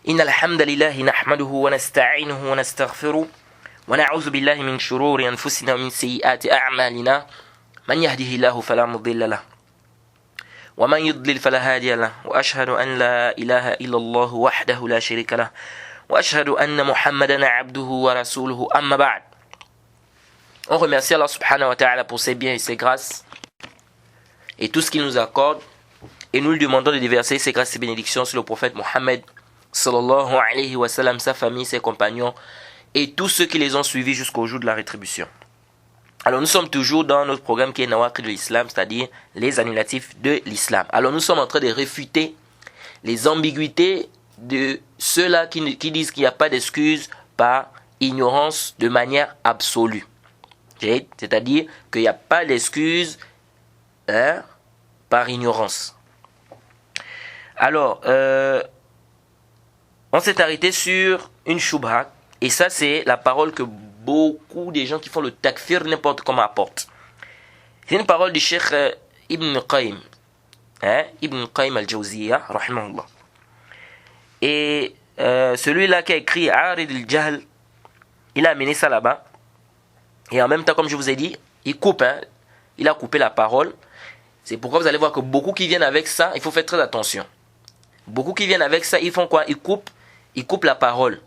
إن الحمد لله نحمده ونستعينه ونستغفره ونعوذ بالله من شرور أنفسنا ومن سيئات أعمالنا من يهده الله فلا مضل له ومن يضلل فلا هادي له وأشهد أن لا إله إلا الله وحده لا شريك له وأشهد أن محمدا عبده ورسوله أما بعد. On remercie Allah subhanahu wa ta'ala pour ses biens et ses grâces et tout ce qu'il nous accorde, et nous lui demandons de déverser ses grâces et ses bénédictions sur le prophète Mohammed sallallahu alayhi wa sallam, sa famille, ses compagnons et tous ceux qui les ont suivis jusqu'au jour de la rétribution. Alors nous sommes toujours dans notre programme qui est Nawaqid de l'Islam, c'est-à-dire les annulatifs de l'Islam. Alors nous sommes en train de réfuter les ambiguïtés de ceux-là qui disent qu'il n'y a pas d'excuse par ignorance de manière absolue. C'est-à-dire qu'il n'y a pas d'excuse par ignorance. Alors, on s'est arrêté sur une shubha, et ça c'est la parole que beaucoup des gens qui font le takfir n'importe comment apportent. C'est une parole du Cheikh Ibn Qayyim, Ibn Qayyim al-Jawziyya, rahimahullah. Et celui-là qui a écrit Arid al-Jahl, il a amené ça là-bas, et en même temps, comme je vous ai dit, il a coupé la parole. C'est pourquoi vous allez voir que beaucoup qui viennent avec ça, il faut faire très attention. Beaucoup qui viennent avec ça, ils font quoi? Ils coupent la parole.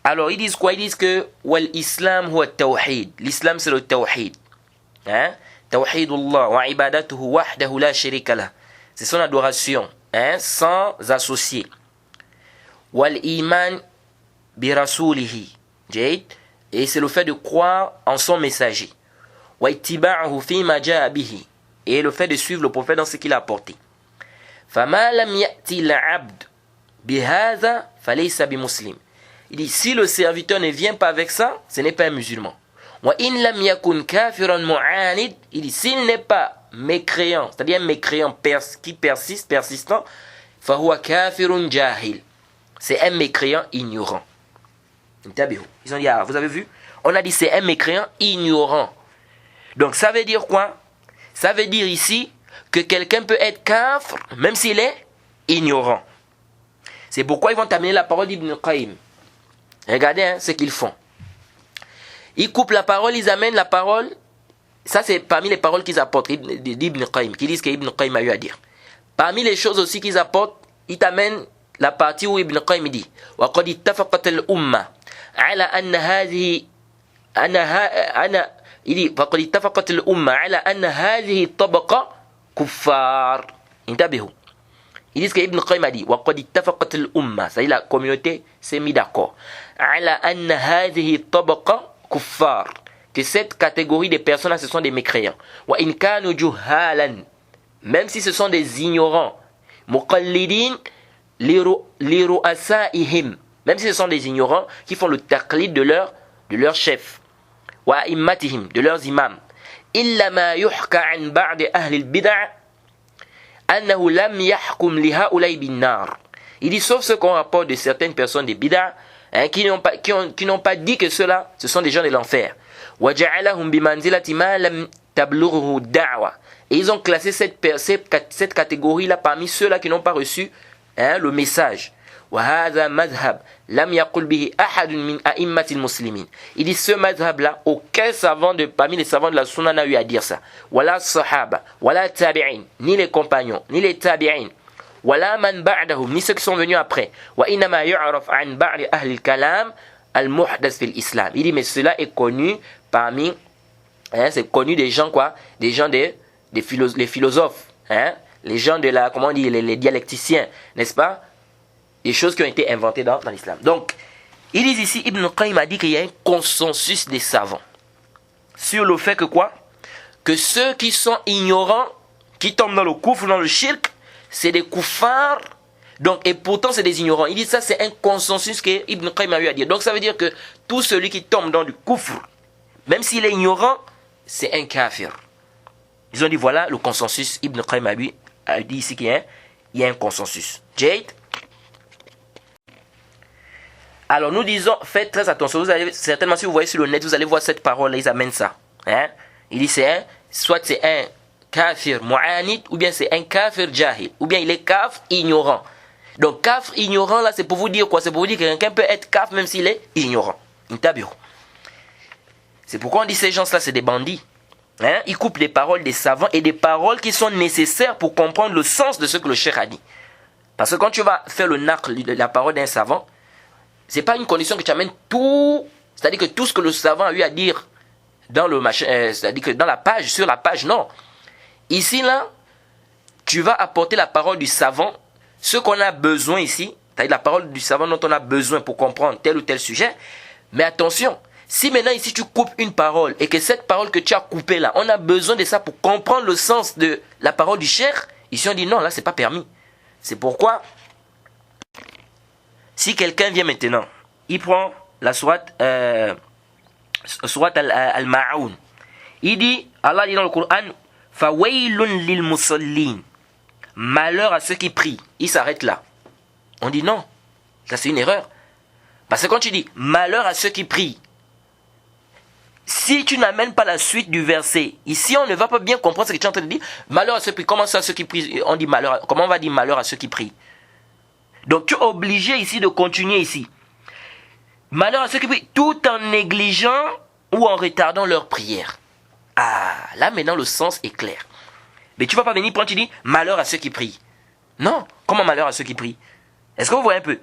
Alors, ils disent quoi? Ils disent que l'islam huwa tawhid. L'islam, c'est le tawhid. Tawhidullah wa ibadatuhu wahdahu la sharika lah. C'est son adoration, sans associer. Wal iman bi rasulihi. Et c'est le fait de croire en son messager. Wa ittiba'uhu fi ma ja'a bihi. Et le fait de suivre le prophète dans ce qu'il a apporté. Fama lam ya'ti al-'abd bihadha falaysa bimuslim. Il dit, si le serviteur ne vient pas avec ça, ce n'est pas un musulman. Wa in lam yakun kafiran mu'anid. Il dit, s'il n'est pas mécréant, c'est-à-dire un mécréant qui persiste, persistant, fahuwa kafirun jahil. C'est un mécréant ignorant. Ils ont dit, vous avez vu? On a dit, c'est un mécréant ignorant. Donc ça veut dire quoi? Ça veut dire ici que quelqu'un peut être kafr même s'il est ignorant. C'est pourquoi ils vont amener la parole d'Ibn Qayyim. Regardez ce qu'ils font. Ils coupent la parole, ils amènent la parole. Ça c'est parmi les paroles qu'ils apportent d'Ibn Qayyim, qui disent qu'Ibn Qayyim a eu à dire. Parmi les choses aussi qu'ils apportent, ils t'amènent la partie où Ibn Qayyim dit وَقَدْ اتَّفَقَتِ الْأُمَّةِ على أن هذه il dit فَقَدْ اتَّفَقَتِ الْأُمَّةِ على أن هذه الطبقة كفار. انتبهوا. Ils disent qu'Ibn Qayyim a dit وَقَدْ اتَّفَقَتِ الْأُمَّةِ, c'est-à-dire la communauté s'est mis d'accord على أن هذه الطبقة كفار, que cette catégorie de personnes là ce sont des mécréants. وَإِنْ كَانُوا جُهَّالًا, même si ce sont des ignorants. مُقَلِّدِينَ لِرُؤَسَائِهِمْ, même si ce sont des ignorants qui font le taqlid de leur chef. وَأَئِمَّتِهِمْ, de leurs imams. إِلَّا مَا يُحْكَى عَنْ بَعْدِ أَهْلِ الْبِدْعِ أَنَّهُ لَمْ يَحْكُمْ لِهَؤُلَاءِ بِالنَّارِ. Il dit, sauf ce qu'on rapporte de certaines personnes des bid'a, qui n'ont pas dit que ceux-là, ce sont des gens de l'enfer. وَجَعَلَهُمْ بِمَنْزِلَةِ مَا لَمْ تَبْلُغْهُ دَعْوَةً. Et ils ont classé cette catégorie-là parmi ceux-là qui n'ont pas reçu le message. وَهَذَا مَذْهَبْ لَمْ يَقُلْ بِهِ أَحَدٌ مِنْ أَئِمَّةِ الْمُسْلِمِينَ. Il dit, ce madhab-là, aucun savant parmi les savants de la sunna n'a eu à dire ça. وَلَا sahaba, وَلَا tabi'in, ni les compagnons, ni les tabi'in, وَلَا مَنْ بَعْدَهُمْ, ni ceux qui sont venus après. وَإِنَّمَا يُعْرَفْ عَنْ بَعْدِ أَهْلِ الْكَلَامِ الْمُحْدَثِ فِي الْإِسْلَامِ. Il dit, mais cela est connu parmi, c'est connu des gens quoi? Des gens les philosophes, les gens de la, comment on dit, les dialecticiens, n'est-ce pas? Des choses qui ont été inventées dans l'islam. Donc, ils disent ici, Ibn Qayyim a dit qu'il y a un consensus des savants sur le fait que quoi? Que ceux qui sont ignorants, qui tombent dans le kufr, dans le shirk, c'est des kuffars. Donc, et pourtant c'est des ignorants. Il dit ça, c'est un consensus que Ibn Qayyim a eu à dire. Donc ça veut dire que tout celui qui tombe dans du kufr, même s'il est ignorant, c'est un kafir. Ils ont dit voilà le consensus. Ibn Qayyim a dit ici qu'il y a un consensus. Jade. Alors nous disons, faites très attention. Vous allez, certainement si vous voyez sur le net, vous allez voir cette parole, ils amènent ça. Il dit soit c'est un kafir mu'anid, ou bien c'est un kafir jahil, ou bien il est kafir ignorant. Donc kafr, ignorant, là, c'est pour vous dire quoi? C'est pour vous dire que quelqu'un peut être kafr même s'il est ignorant. Intabiru. C'est pourquoi on dit ces gens-là, c'est des bandits. Hein? Ils coupent les paroles des savants et des paroles qui sont nécessaires pour comprendre le sens de ce que le cheikh a dit. Parce que quand tu vas faire le naql de la parole d'un savant, c'est pas une condition que tu amènes tout, c'est-à-dire que tout ce que le savant a eu à dire dans le machin, c'est-à-dire que dans la page, sur la page, non. Ici, là, tu vas apporter la parole du savant, ce qu'on a besoin ici, c'est-à-dire la parole du savant dont on a besoin pour comprendre tel ou tel sujet. Mais attention, si maintenant ici tu coupes une parole et que cette parole que tu as coupée là, on a besoin de ça pour comprendre le sens de la parole du cheikh, ici on dit non, là c'est pas permis. C'est pourquoi, si quelqu'un vient maintenant, il prend la sourate al-Ma'oun, il dit, Allah dit dans le Coran, Fawailun lil musallin, malheur à ceux qui prient. Il s'arrête là. On dit non, ça c'est une erreur. Parce que quand tu dis malheur à ceux qui prient, si tu n'amènes pas la suite du verset, ici on ne va pas bien comprendre ce que tu es en train de dire. Malheur à ceux qui prient, comment ça à ceux qui prient? On dit malheur, comment on va dire malheur à ceux qui prient? Donc tu es obligé ici de continuer ici. Malheur à ceux qui prient, tout en négligeant ou en retardant leur prière. Ah, là maintenant le sens est clair. Mais tu ne vas pas venir prendre, tu dis malheur à ceux qui prient. Non, comment malheur à ceux qui prient? Est-ce que vous voyez un peu?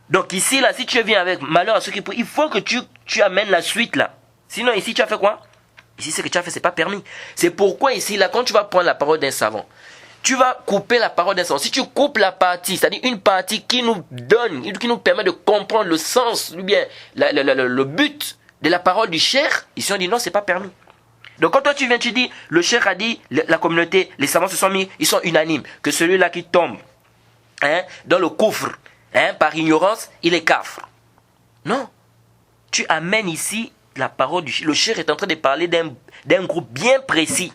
Donc ici, là, si tu viens avec malheur à ceux qui prient, il faut que tu amènes la suite là. Sinon ici tu as fait quoi? Ici ce que tu as fait, c'est pas permis. C'est pourquoi ici, là, quand tu vas prendre la parole d'un savant, tu vas couper la parole d'un savant. Si tu coupes la partie, c'est-à-dire une partie qui nous donne, qui nous permet de comprendre le sens, ou bien le but de la parole du cheikh, ici on dit non, c'est pas permis. Donc quand toi tu viens, tu dis, le cheikh a dit, la communauté, les savants se sont mis, ils sont unanimes, que celui-là qui tombe dans le coufre, par ignorance, il est kafr. Non. Tu amènes ici la parole du cheikh. Le cheikh est en train de parler d'un groupe bien précis.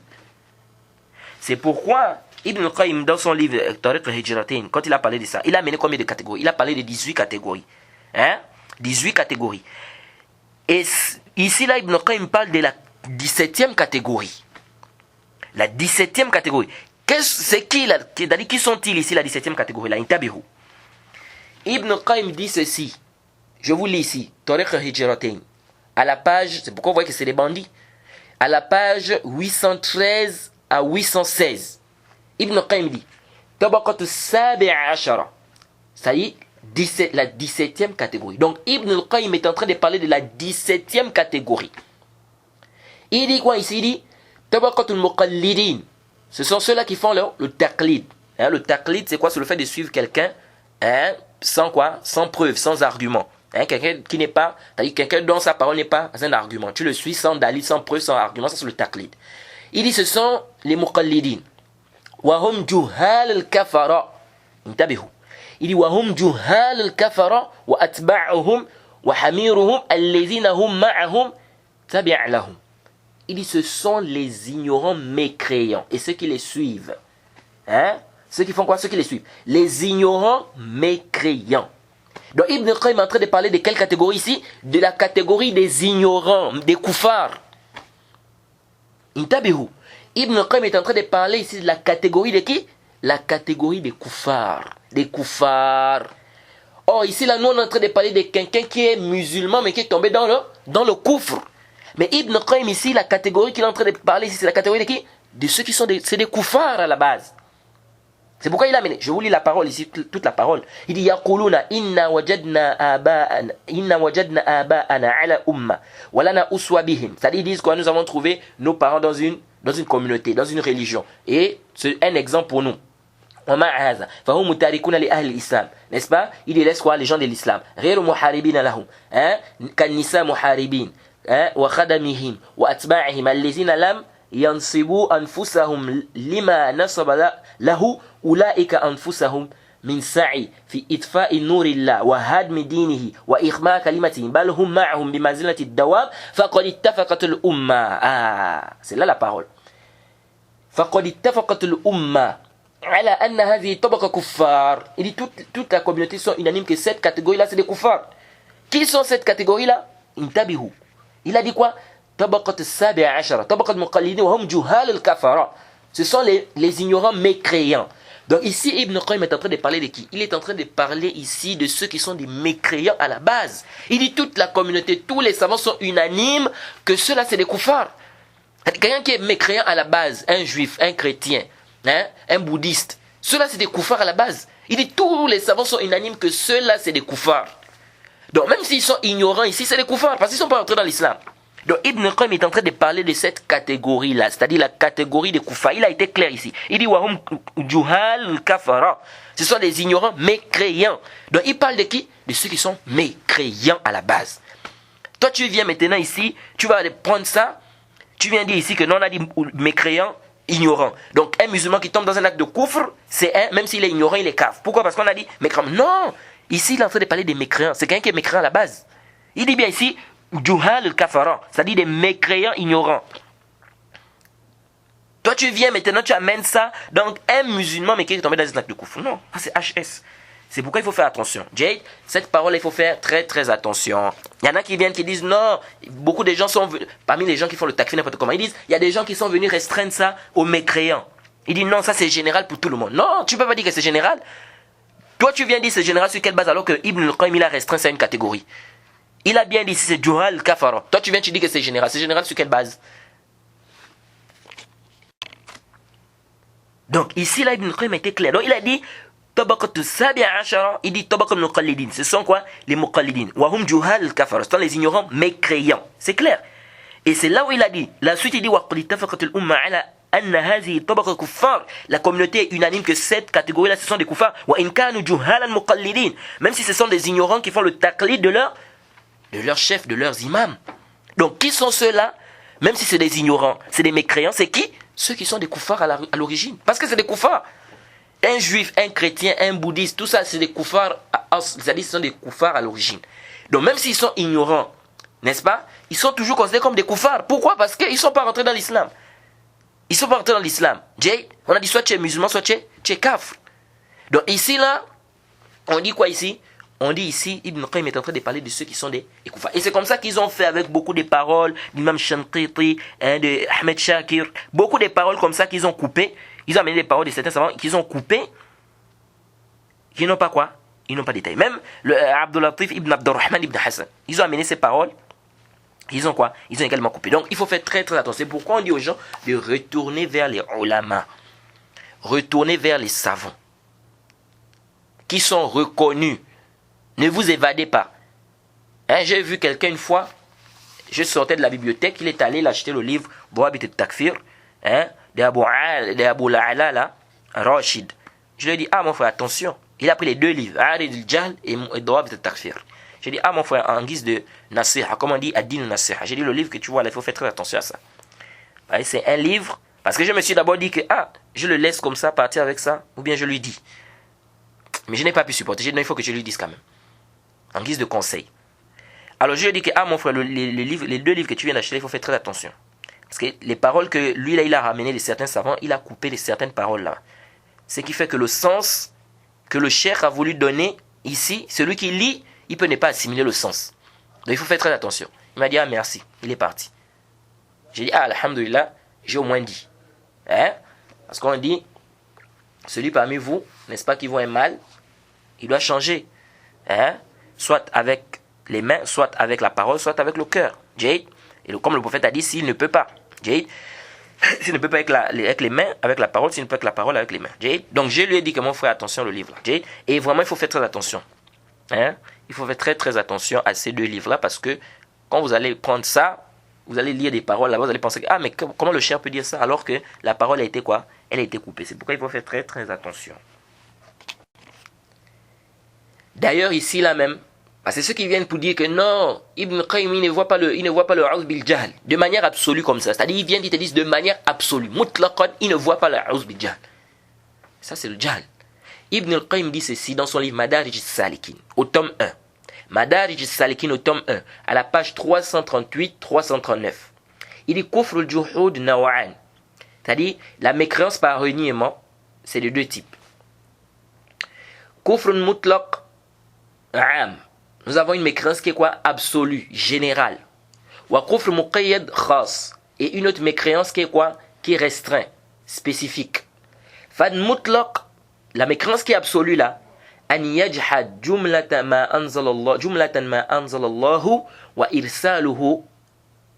C'est pourquoi Ibn Qayyim, dans son livre Tariq al-Hijratain, quand il a parlé de ça, il a amené combien de catégories? Il a parlé de 18 catégories. 18 catégories. Et ici, là, Ibn Qayyim parle de la 17e catégorie. La 17e catégorie. C'est qui là? C'est-à-dire, qui sont-ils ici, la 17e catégorie là? Intabiru. Ibn Qayyim dit ceci. Je vous lis ici. Tariq al-Hijratain. À la page, c'est pourquoi vous voyez que c'est des bandits. À la page 813 à 816. Ibn Qayyim dit Tabaqatu sabi'a ashara. Ça y est, la 17e catégorie. Donc Ibn Qayyim est en train de parler de la 17e catégorie. Il dit quoi ici? Il dit Tabaqatul muqallidin. Ce sont ceux-là qui font le taqlid. Le taqlid, c'est quoi? C'est le fait de suivre quelqu'un sans quoi? Sans preuve, sans argument. Quelqu'un qui n'est pas, c'est-à-dire quelqu'un dont sa parole n'est pas un argument. Tu le suis sans dalil, sans preuve, sans argument. Ça, c'est le taqlid. Il dit ce sont les muqallidin. وهم جهال الكفرة انتبهوا إلي وهم جهال الكفرة وأتباعهم وحميرهم الذين هم معهم تبع لهم. Il dit ce sont les ignorants mécréants et ceux qui les suivent. Ceux qui font quoi? Ceux qui les suivent. Les ignorants mécréants. Donc Ibn Qayyim est en train de parler de quelle catégorie ici? De la catégorie des ignorants, des koufars. Intabihu. Ibn Qayyim est en train de parler ici de la catégorie de qui? La catégorie des koufars. Des koufars. Or, ici, là, nous, on est en train de parler de quelqu'un qui est musulman, mais qui est tombé dans le koufr. Mais Ibn Qayyim, ici, la catégorie qu'il est en train de parler ici, c'est la catégorie de qui? De ceux qui sont c'est des koufars à la base. C'est pourquoi il a amené. Je vous lis la parole ici, toute la parole. Il dit Yaquluna inna wajadna aba'ana ala umma wa lana uswa bihim. C'est-à-dire, ils disent quoi? Nous avons trouvé nos parents dans une communauté, dans une religion. Et c'est un exemple pour nous. N'est-ce pas? Il laisse quoi? Les gens de l'islam. غير محاربين لهم كالنساء محاربين وخدمهم وأتباعهم الذين لم ينصبوا أنفسهم لما نصب له أولئك أنفسهم من سعي في إطفاء نور الله وهدم دينه وإخماء كلمته بل هم معهم بمنزلة الدواب فقد اتفقت الأمة. C'est là la parole. فقد اتفقت الأمة على أن هذه طبقة كفار. Il dit toute la communauté sont unanimes que cette catégorie-là c'est des kuffars. Qui sont cette catégorie-là? Intabihu. Il a dit quoi? طبقة السابع عشر طبقة المقلدين وهم جهال الكفرة. Ce sont les ignorants mécréants. Donc ici, Ibn Qayyim est en train de parler de qui? Il est en train de parler ici de ceux qui sont des mécréants à la base. Il dit toute la communauté, tous les savants sont unanimes que ceux-là c'est des koufars. Quelqu'un qui est mécréant à la base, un juif, un chrétien, un bouddhiste, ceux-là c'est des koufars à la base. Il dit tous les savants sont unanimes que ceux-là c'est des koufars. Donc même s'ils sont ignorants ici, c'est des koufars parce qu'ils ne sont pas entrés dans l'islam. Donc Ibn Qayyim est en train de parler de cette catégorie-là, c'est-à-dire la catégorie des koufars. Il a été clair ici. Il dit wahum juhal kafara. Ce sont des ignorants mécréants. Donc il parle de qui? De ceux qui sont mécréants à la base. Toi tu viens maintenant ici, tu vas prendre ça, tu viens dire ici que non, on a dit mécréant, ignorant. Donc un musulman qui tombe dans un acte de koufr, c'est un, même s'il est ignorant, il est kaf. Pourquoi? Parce qu'on a dit mécréant. Non, ici il est en train de parler des mécréants. C'est quelqu'un qui est mécréant à la base. Il dit bien ici juhal al-kafara, c'est-à-dire des mécréants ignorants. Toi tu viens maintenant, tu amènes ça, donc un musulman mais qui est tombé dans un acte de koufr. Non, c'est HS. C'est pourquoi il faut faire attention. Jade, cette parole il faut faire très très attention. Il y en a qui viennent qui disent non, beaucoup de gens sont venus, parmi les gens qui font le takfir n'importe comment, ils disent il y a des gens qui sont venus restreindre ça aux mécréants. Ils disent non, ça c'est général pour tout le monde. Non, tu peux pas dire que c'est général. Toi tu viens dire c'est général sur quelle base alors que Ibn al-Qayyim il a restreint ça à une catégorie. Il a bien dit si c'est juhal kafara. Toi tu viens tu dis que c'est général. C'est général sur quelle base? Donc ici là Ibn Qayyim était clair. Donc il a dit tabaqatu sabi'a ashara, il dit tabaqat muqallidin. Ce sont quoi? Les muqallidin. Wa hum juhal kafara. Ce sont les ignorants mécréants. C'est clair. Et c'est là où il a dit. La suite il dit wa qad ittafaqat al-umma ala anna hadhihi tabaqa kuffar. La communauté est unanime que cette catégorie là ce sont des kuffars. Wa in kanu juhalan muqallidin. Même si ce sont des ignorants qui font le taqlid de leurs chefs, de leurs imams. Donc qui sont ceux-là? Même si c'est des ignorants, c'est des mécréants, c'est qui? Ceux qui sont des koufars à l'origine. Parce que c'est des koufars. Un juif, un chrétien, un bouddhiste, tout ça c'est des koufars, c'est-à-dire ce sont des koufars à l'origine. Donc même s'ils sont ignorants, n'est-ce pas? Ils sont toujours considérés comme des koufars. Pourquoi? Parce qu'ils ne sont pas rentrés dans l'islam. Ils ne sont pas rentrés dans l'islam. On a dit soit tu es musulman, soit tu es kafr. Donc ici là, on dit quoi ici? On dit ici, Ibn Qayyim est en train de parler de ceux qui sont des koufars. Et c'est comme ça qu'ils ont fait avec beaucoup de paroles d'Imam Shanqiti, de Ahmed Shakir, beaucoup de paroles comme ça qu'ils ont coupées. Ils ont amené des paroles de certains savants qu'ils ont coupées, qui n'ont pas quoi? Ils n'ont pas détaillé. Même le Abdul Latif ibn Abdurrahman ibn Hassan, ils ont amené ces paroles, ils ont quoi? Ils ont également coupé. Donc il faut faire très très attention. C'est pourquoi on dit aux gens de retourner vers les ulama, retourner vers les savants, qui sont reconnus. Ne vous évadez pas. J'ai vu quelqu'un une fois, je sortais de la bibliothèque, il est allé acheter le livre Dawabit al-Takfir, d'Abu La'ala, là, Rashid. Je lui ai dit, ah mon frère, attention. Il a pris les deux livres, Arid al-Jahl et Dawabit al-Takfir. J'ai dit, ah mon frère, en guise de Nasiha, comme on dit, Ad-Din Nasiha. J'ai dit, le livre que tu vois là, il faut faire très attention à ça. C'est un livre, parce que je me suis d'abord dit que, je le laisse comme ça, partir avec ça, ou bien je lui dis. Mais je n'ai pas pu supporter. J'ai dit, non, il faut que je lui dise quand même. En guise de conseil. Alors je lui ai dit que, mon frère, les deux livres que tu viens d'acheter, il faut faire très attention. Parce que les paroles que lui, là, il a ramenées de certains savants, il a coupé de certaines paroles là. Ce qui fait que le sens que le cheikh a voulu donner ici, celui qui lit, il peut ne pas assimiler le sens. Donc il faut faire très attention. Il m'a dit, merci, il est parti. J'ai dit, alhamdoulilah, j'ai au moins dit. Parce qu'on dit, celui parmi vous, n'est-ce pas, qui voit un mal, il doit changer. Soit avec les mains, soit avec la parole, soit avec le cœur. Et comme le prophète a dit, s'il ne peut pas, s'il ne peut pas avec les mains, avec la parole, s'il ne peut pas avec la parole, avec les mains. Donc je lui ai dit que mon frère, attention le livre. Et vraiment, il faut faire très attention. Il faut faire très très attention à ces deux livres-là parce que quand vous allez prendre ça, vous allez lire des paroles là-bas, vous allez penser que, mais comment le cher peut dire ça alors que la parole a été quoi? Elle a été coupée. C'est pourquoi il faut faire très très attention. D'ailleurs, ici, là même, c'est ceux qui viennent pour dire que non, Ibn Qayyim, il ne voit pas le A'udh bil Jahl de manière absolue comme ça. C'est-à-dire, ils viennent, ils te disent de manière absolue. Mutlaqan, il ne voit pas le A'udh bil Jahl. Ça, c'est le Jahl. Ibn al-Qayyim dit ceci dans son livre Madarij al-Salikin, au tome 1. Madarij al-Salikin, au tome 1, à la page 338-339. Il dit Kufr al-Juhud nawa'an. C'est-à-dire, la mécréance par reniement, c'est de deux types. Kufr mutlaq. Nous avons une mécréance qui est quoi? Absolue, générale. Wa kufr muqayyad khas. Et une autre mécréance qui est quoi? Qui est restreint, spécifique. Fad mutlaq la mécréance qui est absolue là, an yajhad jumlatan ma anzala Allah wa irsaluhu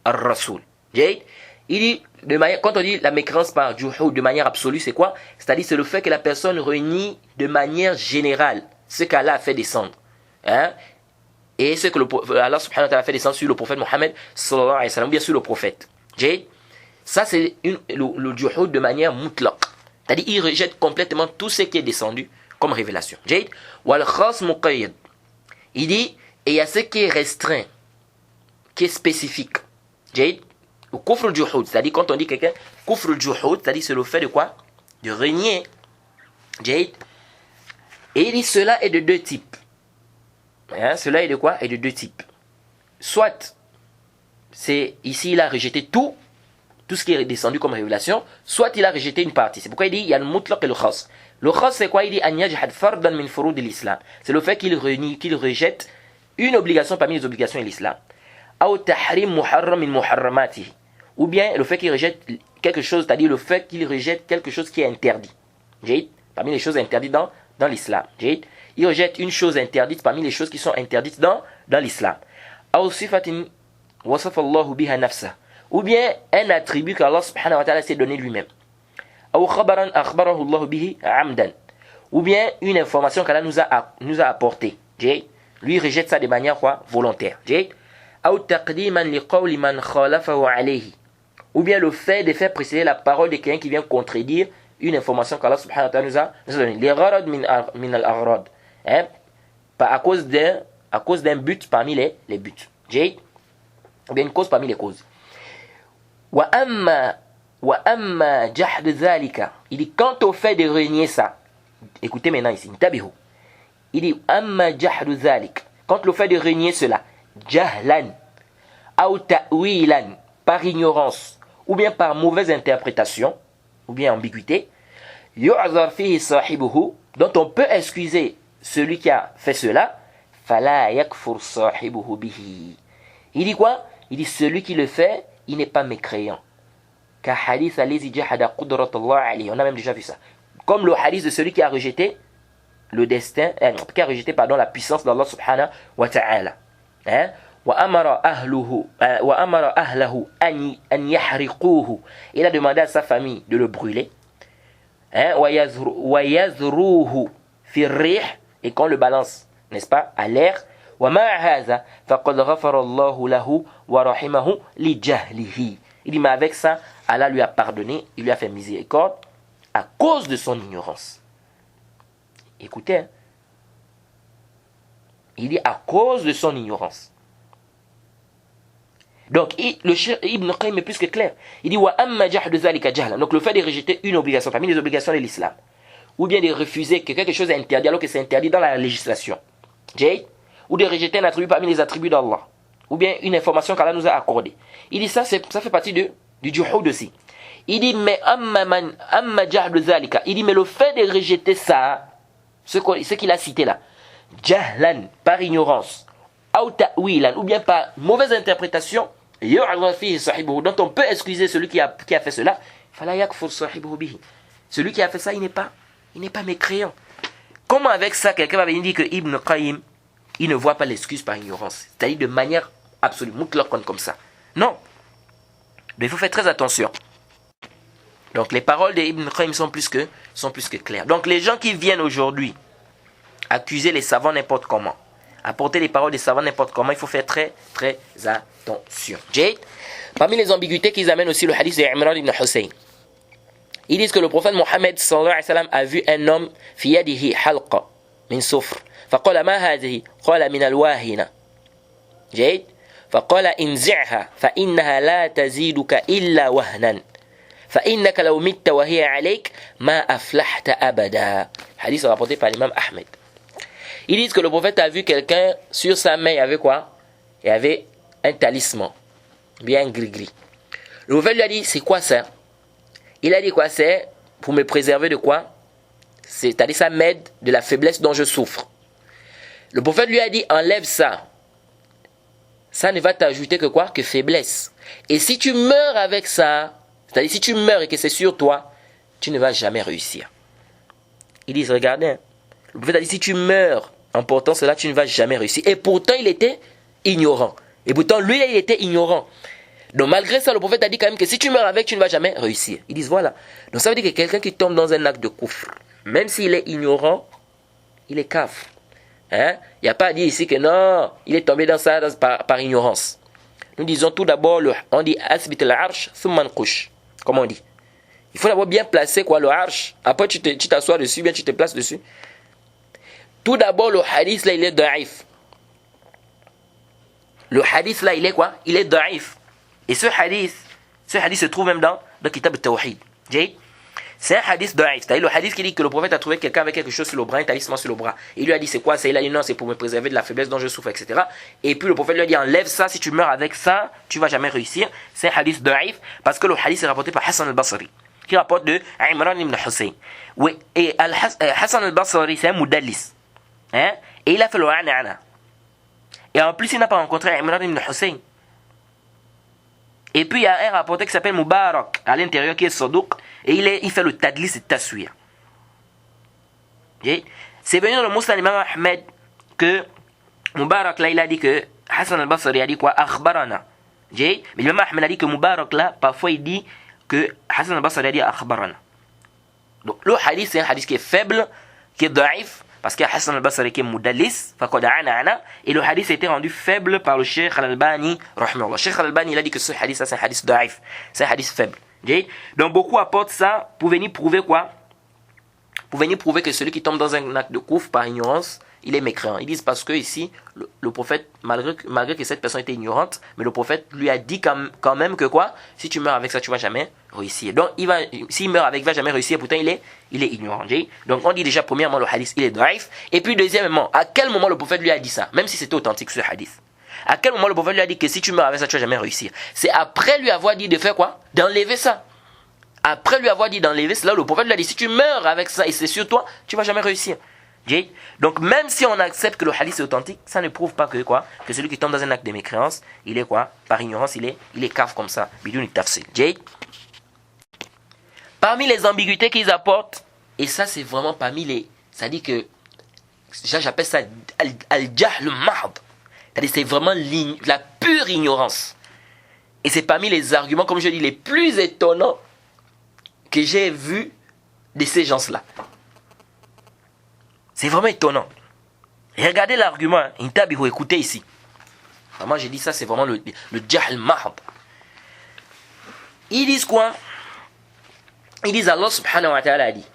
ar-rasul. Il dit, quand on dit la mécréance par juhud de manière absolue, c'est quoi? C'est-à-dire c'est le fait que la personne renie de manière générale ce qu'Allah a fait descendre. Hein? Et ce que Allah subhanahu wa ta'ala a fait descendre sur le prophète Mohammed sallallahu alayhi wa sallam, ou bien sur le prophète. Ça c'est le juhud de manière mutlaq. C'est-à-dire il rejette complètement tout ce qui est descendu comme révélation. Wal khas muqayyad. Il dit, et il y a ce qui est restreint, qui est spécifique. Le kufr juhud, c'est-à-dire quand on dit quelqu'un kufr juhud, c'est-à-dire c'est le fait de quoi? De renier. Et il dit cela est de deux types. Cela est de quoi? Est de deux types. Soit, c'est ici il a rejeté tout ce qui est descendu comme révélation, soit il a rejeté une partie. C'est pourquoi il dit il y a le mutlaq et le khas. Le khas c'est quoi? Il dit an yajhad fardan min furud l'islam. C'est le fait qu'il renie, qu'il rejette une obligation parmi les obligations de l'islam. Ou tahrim muharram min muharramatihi. Ou bien le fait qu'il rejette quelque chose, c'est-à-dire le fait qu'il rejette quelque chose qui est interdit. Parmi les choses interdites dans l'islam. Il rejette une chose interdite parmi les choses qui sont interdites dans l'islam. Ou sifatin wasafa Allahu biha nafsah. Ou bien un attribut qu'Allah subhanahu wa ta'ala s'est donné lui-même. Ou khabaran akhbarahu Allahu bihi amdan. Ou bien une information qu'Allah nous a apportée. Lui rejette ça de manière quoi? Volontaire. Ou taqdiman liqawli man khalafahu alayhi. Ou bien le fait de faire précéder la parole de quelqu'un qui vient contredire une information qu'Allah subhanahu wa ta'ala nous a donnée. Les gharad min al-aghrad. À cause d'un but parmi les buts. Ou bien une cause parmi les causes. Wa amma jahd dhalika. Il dit quant au fait de renier ça. Écoutez maintenant ici. Il dit amma jahd dhalik. Quand le fait de renier cela. Jahlan. Ou ta'wilan. Par ignorance. Ou bien par mauvaise interprétation. Ou bien ambiguïté. Yu'zar fihi sahibuhu. Dont on peut excuser celui qui a fait cela. Fala yakfur sahibuhu bihi. Il dit quoi? Il dit celui qui le fait, il n'est pas mécréant. Car hadith allazi jahada qudratullah alayhi. On a même déjà vu ça. Comme le hadith de celui qui a rejeté le destin, qui a rejeté la puissance d'Allah subhanahu wa ta'ala. Wa amara ahlahu an yahriquhu. Il a demandé à sa famille de le brûler. Wa yazruhu fi rih. Et qu'on le balance, n'est-ce pas, à l'air. وَمَا هَذَا فَقَدْ غَفَرَ اللَّهُ لَهُ وَرَحِمَهُ لِجَهْلِهِ. Il dit, mais avec ça, Allah lui a pardonné, il lui a fait miséricorde à cause de son ignorance. Écoutez, il dit à cause de son ignorance. Donc, le Cheikh Ibn Qayyim est plus que clair. Il dit, وَأَمَّا جَحْدُ ذَلِكَ جَهْلًا. Donc, le fait de rejeter une obligation, parmi les obligations de l'islam, ou bien de refuser que quelque chose est interdit alors que c'est interdit dans la législation. Ou de rejeter un attribut parmi les attributs d'Allah. Ou bien une information qu'Allah nous a accordée. Il dit ça fait partie du juhud aussi. Il dit mais amma jahd zalika. Il dit mais le fait de rejeter ça, ce qu'il a cité là, jahlan, par ignorance, ou ta'wilan, ou bien par mauvaise interprétation, dont on peut excuser celui qui a fait cela, fala yakfur sahibuhu bihi. Celui qui a fait ça, il n'est pas mécréant. Comment avec ça, quelqu'un va venir dire que Ibn Qayyim, il ne voit pas l'excuse par ignorance. C'est-à-dire de manière absolue, mutlaq comme ça. Non. Mais il faut faire très attention. Donc les paroles d'Ibn Qayyim sont plus que claires. Donc les gens qui viennent aujourd'hui accuser les savants n'importe comment, apporter les paroles des savants n'importe comment, il faut faire très très attention. Parmi les ambiguïtés qu'ils amènent aussi le hadith d'Imran ibn Hussein. Ils disent que le prophète Mohammed sallallahu alayhi wa sallam a vu un homme fi yadihi halqa min soufr. فقال ما هذه؟ قال من الواهنة. جيد؟ فقال انزعها فإنها لا تزيدك إلا وهنا فإنك لو مت وهي عليك ما أفلحت أبدا. Hadith rapporté par l'imam Ahmed. Ils disent que le prophète a vu quelqu'un sur sa main, il y avait quoi? Il y avait un talisman, bien gris-gris. Le prophète lui a dit, c'est quoi ça? Il a dit quoi? C'est pour me préserver de quoi? C'est-à-dire ça m'aide de la faiblesse dont je souffre. Le prophète lui a dit, enlève ça. Ça ne va t'ajouter que quoi? Que faiblesse. Et si tu meurs avec ça, c'est-à-dire si tu meurs et que c'est sur toi, tu ne vas jamais réussir. Ils disent, regardez, hein, le prophète a dit, si tu meurs en portant cela, tu ne vas jamais réussir. Et pourtant, il était ignorant. Et pourtant, lui, il était ignorant. Donc, malgré ça, le prophète a dit quand même que si tu meurs avec, tu ne vas jamais réussir. Ils disent, voilà. Donc, ça veut dire que quelqu'un qui tombe dans un acte de kufr, même s'il est ignorant, il est kafr. Hein? Il n'y a pas à dire ici que non, il est tombé dans ça par ignorance. Nous disons tout d'abord, on dit asbit al-arsh thumma nqush. Comment on dit? Il faut d'abord bien placer quoi, le arsh. Après, tu t'assois dessus, bien tu te places dessus. Tout d'abord, le hadith là, il est da'if. Le hadith là, il est quoi? Il est da'if. Et ce hadith se trouve même dans le kitab al-tawhid. C'est un hadith da'if. C'est-à-dire le hadith qui dit que le prophète a trouvé quelqu'un avec quelque chose sur le bras, un talisman sur le bras. Il lui a dit c'est quoi? Il a dit non, c'est pour me préserver de la faiblesse dont je souffre, etc. Et puis le prophète lui a dit enlève ça, si tu meurs avec ça, tu vas jamais réussir. C'est un hadith da'if parce que le hadith est rapporté par Hassan al-Basri, qui rapporte de Imran ibn Hussein. Oui, et Hassan al-Basri, c'est un mudallis. Hein? Et il a fait le ana'ana. Et en plus, il n'a pas rencontré Imran ibn Hussein. Et puis, il y a un rapporteur qui s'appelle Mubarak, à l'intérieur, qui est Sadouk, et il fait le tadlis et taswir. C'est venu dans le Musnad Imam Ahmed que Mubarak, là, il a dit que Hassan al-Basri a dit quoi? Akhbarana. Mais l'imam Ahmed a dit que Mubarak, là, parfois, il dit que Hassan al-Basri a dit Akhbarana. Donc, le hadith, c'est un hadith qui est faible, qui est da'if, parce qu'il y a Hassan al-Basri qui est mudallis, et le hadith a été rendu faible par le Cheikh al-Albani. Le Cheikh al-Albani, il a dit que ce hadith, c'est un hadith da'if, c'est un hadith faible. Donc beaucoup apportent ça pour venir prouver quoi? Pour venir prouver que celui qui tombe dans un acte de kufr par ignorance, il est mécréant. Ils disent parce que ici, le prophète, malgré que cette personne était ignorante, mais le prophète lui a dit quand même que quoi? Si tu meurs avec ça, tu vas jamais réussir. Donc s'il meurt avec, il va jamais réussir. Pourtant, il est ignorant. Donc on dit déjà premièrement le hadith, il est daif. Et puis deuxièmement, à quel moment le prophète lui a dit ça? Même si c'était authentique ce hadith. À quel moment le prophète lui a dit que si tu meurs avec ça, tu vas jamais réussir? C'est après lui avoir dit de faire quoi? D'enlever ça. Après lui avoir dit d'enlever cela, le prophète lui a dit si tu meurs avec ça et c'est sur toi, tu vas jamais réussir. Donc même si on accepte que le hadith est authentique, ça ne prouve pas que quoi? Que celui qui tombe dans un acte de mécréance, il est quoi? Par ignorance, il est kaf comme ça. Bidoun tafsil. Parmi les ambiguïtés qu'ils apportent, et ça c'est vraiment parmi les, ça dit que j'appelle ça al-jahl mahd. C'est-à-dire c'est vraiment la pure ignorance. Et c'est parmi les arguments, comme je dis, les plus étonnants que j'ai vus de ces gens-là. C'est vraiment étonnant. Et regardez l'argument, écoutez ici. Vraiment, j'ai dit ça, c'est vraiment le jahl mahd. Ils disent quoi? Ils disent Allah subhanahu wa ta'ala dit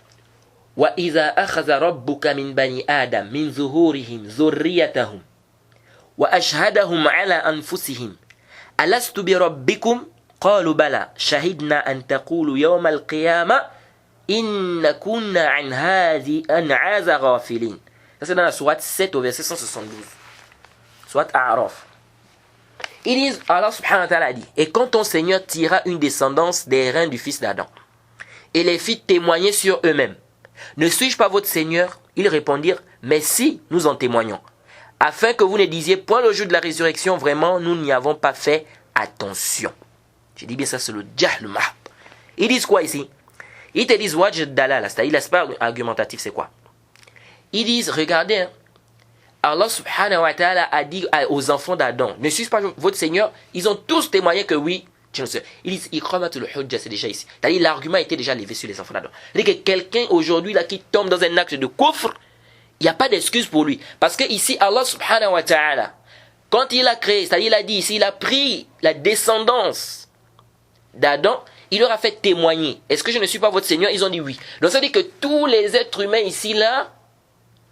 وَإِذَا أَخَذَ رَبُّكَ مِنْ بَنِي آدَمَ مِنْ ظُهُورِهِمْ ذُرِّيَّتَهُمْ وأشهدهم على أنفسهم ألست بربكم قالوا بلى شهدنا أن تقولوا يوم القيامة إن كنا عن هذا غافلين. Ça c'est dans la sourate 7 au verset 172. Sourate A'raf. Ils disent, Allah subhanahu wa ta'ala dit, et quand ton Seigneur tira une descendance des reins du fils d'Adam et les fit témoigner sur eux-mêmes, ne suis-je pas votre Seigneur? Ils répondirent, mais si, nous en témoignons. Afin que vous ne disiez point le jour de la résurrection, vraiment, nous n'y avons pas fait attention. Je dis bien ça, c'est le jahl mahd. Ils disent quoi ici? Ils te disent wajh dalala, c'est-à-dire l'aspect argumentatif, c'est quoi? Ils disent, regardez, Allah subhanahu wa ta'ala a dit aux enfants d'Adam, ne suis-je pas votre Seigneur? Ils ont tous témoigné que oui. Ils disent, iqamatul hujja, c'est déjà ici. C'est-à-dire l'argument a été déjà levé sur les enfants d'Adam. C'est-à-dire que quelqu'un aujourd'hui là qui tombe dans un acte de kufr, il n'y a pas d'excuse pour lui. Parce que ici, Allah subhanahu wa ta'ala, quand il a créé, c'est-à-dire il a dit ici, il a pris la descendance d'Adam, il leur a fait témoigner. Est-ce que je ne suis pas votre Seigneur? Ils ont dit oui. Donc ça veut dire que tous les êtres humains ici, là,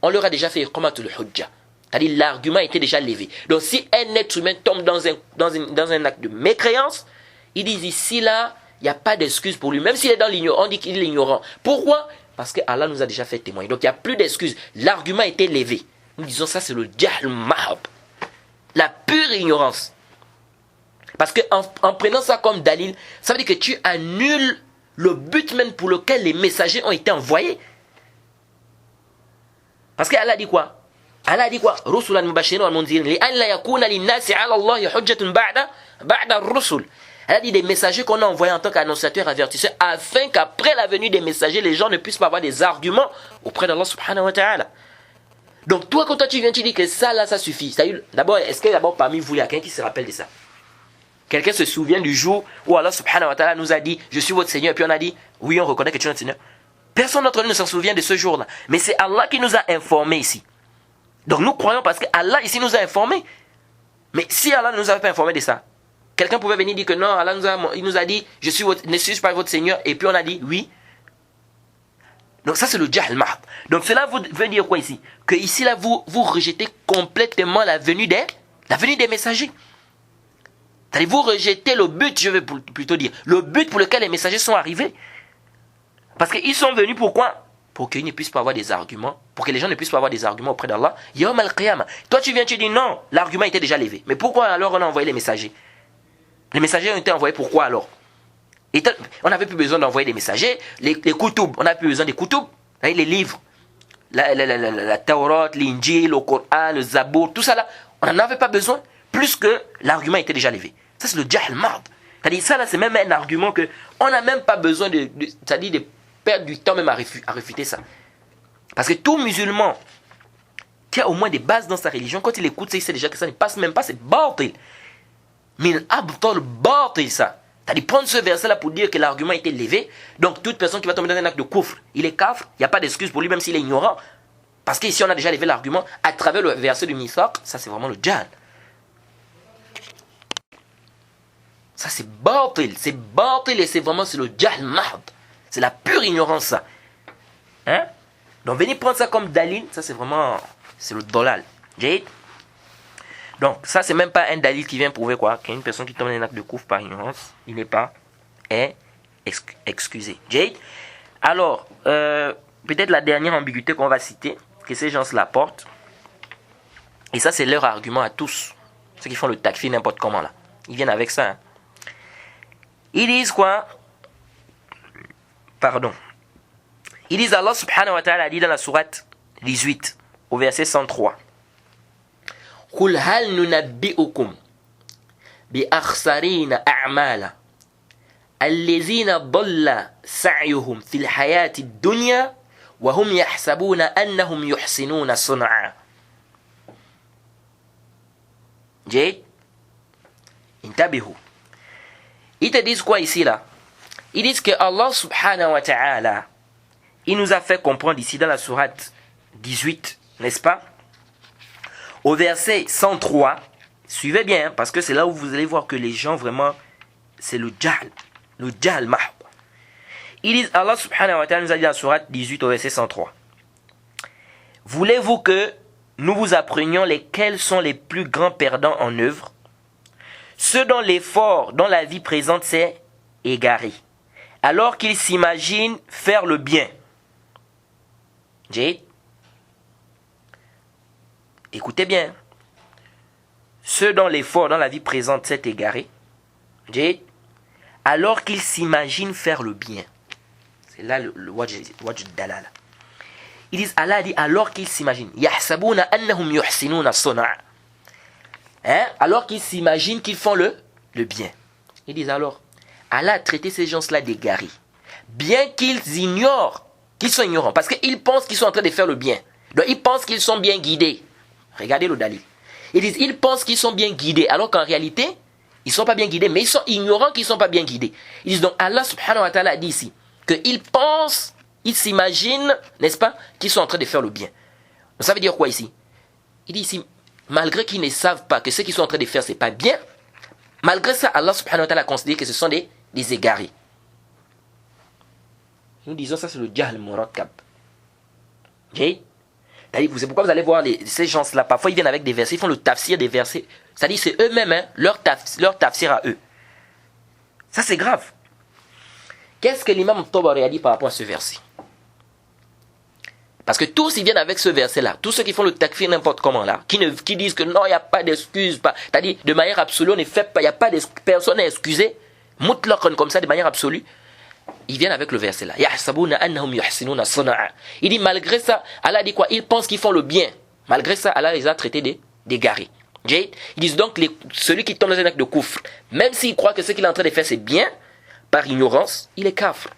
on leur a déjà fait iqamatul hujja. C'est-à-dire l'argument a été déjà levé. Donc si un être humain tombe dans un acte de mécréance, ils disent ici, là, il n'y a pas d'excuse pour lui. Même s'il est dans l'ignorance, on dit qu'il est ignorant. Pourquoi? Parce que Allah nous a déjà fait témoigner. Donc il n'y a plus d'excuses. L'argument a été levé. Nous disons ça, c'est le jahl mahd. La pure ignorance. Parce qu'en prenant ça comme dalil, ça veut dire que tu annules le but même pour lequel les messagers ont été envoyés. Parce qu'Allah dit quoi? Allah dit quoi? Rusulan mubashirin wal munzirin li an la yakuna lin-nasi 'ala Allah hujjatun ba'da ar-rusul. Elle a dit des messagers qu'on a envoyés en tant qu'annonciateurs avertisseurs, afin qu'après la venue des messagers, les gens ne puissent pas avoir des arguments auprès d'Allah subhanahu wa ta'ala. Donc toi, quand toi tu viens, tu dis que ça là, ça suffit. D'abord, est-ce que d'abord parmi vous, il y a quelqu'un qui se rappelle de ça? Quelqu'un se souvient du jour où Allah subhanahu wa ta'ala nous a dit, je suis votre Seigneur, et puis on a dit, oui, on reconnaît que tu es notre Seigneur. Personne d'entre nous ne s'en souvient de ce jour-là. Mais c'est Allah qui nous a informés ici. Donc nous croyons parce que Allah ici nous a informés. Mais si Allah ne nous avait pas informés de ça, quelqu'un pouvait venir dire que non, Allah nous a dit, ne suis-je pas votre Seigneur, et puis on a dit, oui. Donc ça c'est le jahl mahd. Donc cela veut dire quoi ici? Que ici là vous rejetez complètement la venue des messagers. C'est-à-dire vous rejetez le but, je vais plutôt dire, le but pour lequel les messagers sont arrivés. Parce qu'ils sont venus pourquoi? Pour qu'ils ne puissent pas avoir des arguments, pour que les gens ne puissent pas avoir des arguments auprès d'Allah. Yawm al-Qiyamah. Toi tu viens, tu dis non, l'argument était déjà levé. Mais pourquoi alors on a envoyé les messagers? Les messagers ont été envoyés pourquoi alors? On n'avait plus besoin d'envoyer des messagers. Les koutoub, on n'a plus besoin des koutoub, les livres. La Taurat, l'Injil, le Coran, le Zabour, tout ça là, on n'en avait pas besoin, plus que l'argument était déjà levé. Ça c'est le jahl mahd. C'est-à-dire ça là, c'est même un argument que on n'a même pas besoin c'est-à-dire de perdre du temps même à réfuter ça. Parce que tout musulman qui a au moins des bases dans sa religion, quand il écoute ça, il sait déjà que ça ne passe même pas, c'est batil. Min abtal batil ça. C'est-à-dire prendre ce verset là pour dire que l'argument a été levé. Donc toute personne qui va tomber dans un acte de kufr, il est kafr, il n'y a pas d'excuse pour lui même s'il est ignorant. Parce qu'ici on a déjà levé l'argument à travers le verset du Mithaq, ça c'est vraiment le jahl. Ça c'est batil et c'est vraiment le jahl mahd. C'est la pure ignorance ça. Hein? Donc venez prendre ça comme dalil, ça c'est vraiment, c'est le dolal. Jade. Donc ça c'est même pas un dalil qui vient prouver quoi, qu'une personne qui tombe dans un acte de kufr par ignorance, il n'est pas excusé. Jade. Alors, peut-être la dernière ambiguïté qu'on va citer, que ces gens se la portent, et ça c'est leur argument à tous, ceux qui font le takfir n'importe comment là. Ils viennent avec ça. Hein. Ils disent quoi? Pardon. Ils disent Allah subhanahu wa ta'ala a dit dans la sourate 18 au verset 103. قُلْ هَلْ نُنَبِّئُكُمْ بِأَخْسَرِينَ أَعْمَالًا الَّذِينَ ضَلَّ سَعْيُهُمْ فِي الْحَيَاةِ الدُّنْيَا وَهُمْ يَحْسَبُونَ أَنَّهُمْ يُحْسِنُونَ صُنْعًا. Jade, intabihu. Ils te disent quoi ici là? Ils disent que Allah subhanahu wa ta'ala, il nous a fait comprendre ici dans la sourate 18, n'est-ce pas? Au verset 103, suivez bien, hein, parce que c'est là où vous allez voir que les gens vraiment, c'est le jahl mahd. Ils disent, Allah subhanahu wa ta'ala nous a dit dans la sourate 18 au verset 103. Voulez-vous que nous vous apprenions lesquels sont les plus grands perdants en œuvre? Ceux dont l'effort dans la vie présente s'est égaré, alors qu'ils s'imaginent faire le bien. Jade, écoutez bien. Ceux dont l'effort dans la vie présente s'est égaré, Jade, alors qu'ils s'imaginent faire le bien. C'est là le wajh dalal. Ils disent, Allah a dit, alors qu'ils s'imaginent. Yahsabuna annahum yuhsinuna sun'a. Hein? Alors qu'ils s'imaginent qu'ils font le bien. Ils disent alors, Allah a traité ces gens-là d'égarés. Bien qu'ils ignorent, qu'ils sont ignorants. Parce qu'ils pensent qu'ils sont en train de faire le bien. Donc ils pensent qu'ils sont bien guidés. Regardez le dalil. Ils disent, ils pensent qu'ils sont bien guidés. Alors qu'en réalité, ils ne sont pas bien guidés. Mais ils sont ignorants qu'ils ne sont pas bien guidés. Ils disent donc, Allah subhanahu wa ta'ala a dit ici, qu'ils pensent, ils s'imaginent, n'est-ce pas, qu'ils sont en train de faire le bien. Donc ça veut dire quoi ici? Il dit ici, malgré qu'ils ne savent pas que ce qu'ils sont en train de faire, ce n'est pas bien, malgré ça, Allah subhanahu wa ta'ala a considéré que ce sont des égarés. Nous disons ça, c'est le jahl murakkab. Okay? C'est pourquoi vous allez voir ces gens-là, parfois ils viennent avec des versets, ils font le tafsir des versets. C'est-à-dire c'est eux-mêmes, hein, leur tafsir à eux. Ça c'est grave. Qu'est-ce que l'imam Tabari a dit par rapport à ce verset? Parce que tous ils viennent avec ce verset-là. Tous ceux qui font le takfir n'importe comment là, qui disent que non, il n'y a pas d'excuse. C'est-à-dire de manière absolue, on ne fait pas, il n'y a pas de personne n'est excusée. Mutlaqan comme ça, de manière absolue. Ils viennent avec le verset là. Yahsabuna annahum yuhsinuna sun'a. Il dit malgré ça, Allah dit quoi? Ils pensent qu'ils font le bien. Malgré ça, Allah les a traités d'égarés. Ils disent donc celui qui tombe dans un acte de kufr, même s'il croit que ce qu'il est en train de faire c'est bien, par ignorance, il est kafr.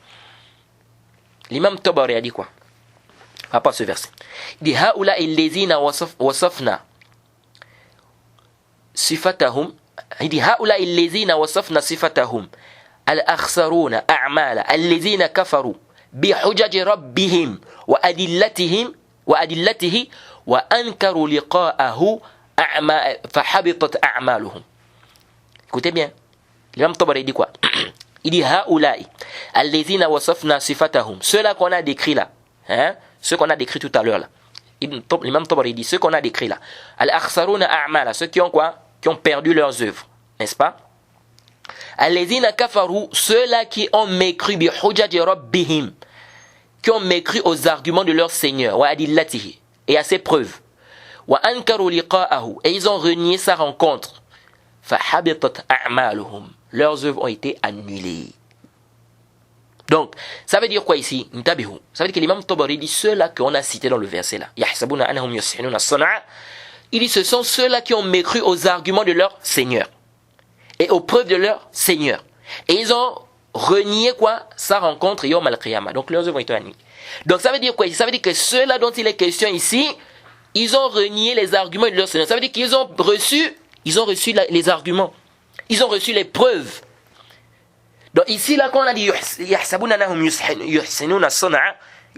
L'imam Tabari a dit quoi à part ce verset? Il dit Haoula illazina wasafna sifatahum. Il dit Haoula illazina wasafna sifatahum al-akhsaruna a'mala allazina kafaru bihujaj rabbihim wa adillatihi wa ankaru liqa'ahu fahabitat a'maluhum. Écoutez bien, l'imam Tabari dit quoi? Il dit Haoula'i allazina wasafna sifatahum, ceux-là qu'on a décrit là, hein, ceux qu'on a décrit tout à l'heure là. L'imam Tabari dit ceux qu'on a décrit là. Al-akhsaruna a'mala, ceux qui ont quoi? Qui ont perdu leurs œuvres, n'est-ce pas? Allazina kafaru, ceux-là qui ont mécru bi hujaj rabbihim, qui ont mécru aux arguments de leur Seigneur, wa adillatihi, et à ses preuves. Wa ankaru liqa'ahu, et ils ont renié sa rencontre. Fa habitat a'maluhum, leurs œuvres ont été annulées. Donc, ça veut dire quoi ici? Intabihu. Ça veut dire que l'imam Tabari dit ceux-là qu'on a cités dans le verset là. Yahsabuna annahum yus'inuna as-sun'a. Il dit ce sont ceux-là qui ont mécru aux arguments de leur Seigneur et aux preuves de leur Seigneur. Et ils ont renié quoi? Sa rencontre yawm al-qiyamah. Donc leurs œuvres ont été annulées. Donc ça veut dire quoi? Ça veut dire que ceux-là dont il est question ici, ils ont renié les arguments de leur Seigneur. Ça veut dire qu'ils ont reçu les arguments. Ils ont reçu les preuves. Donc ici, là, quand on a dit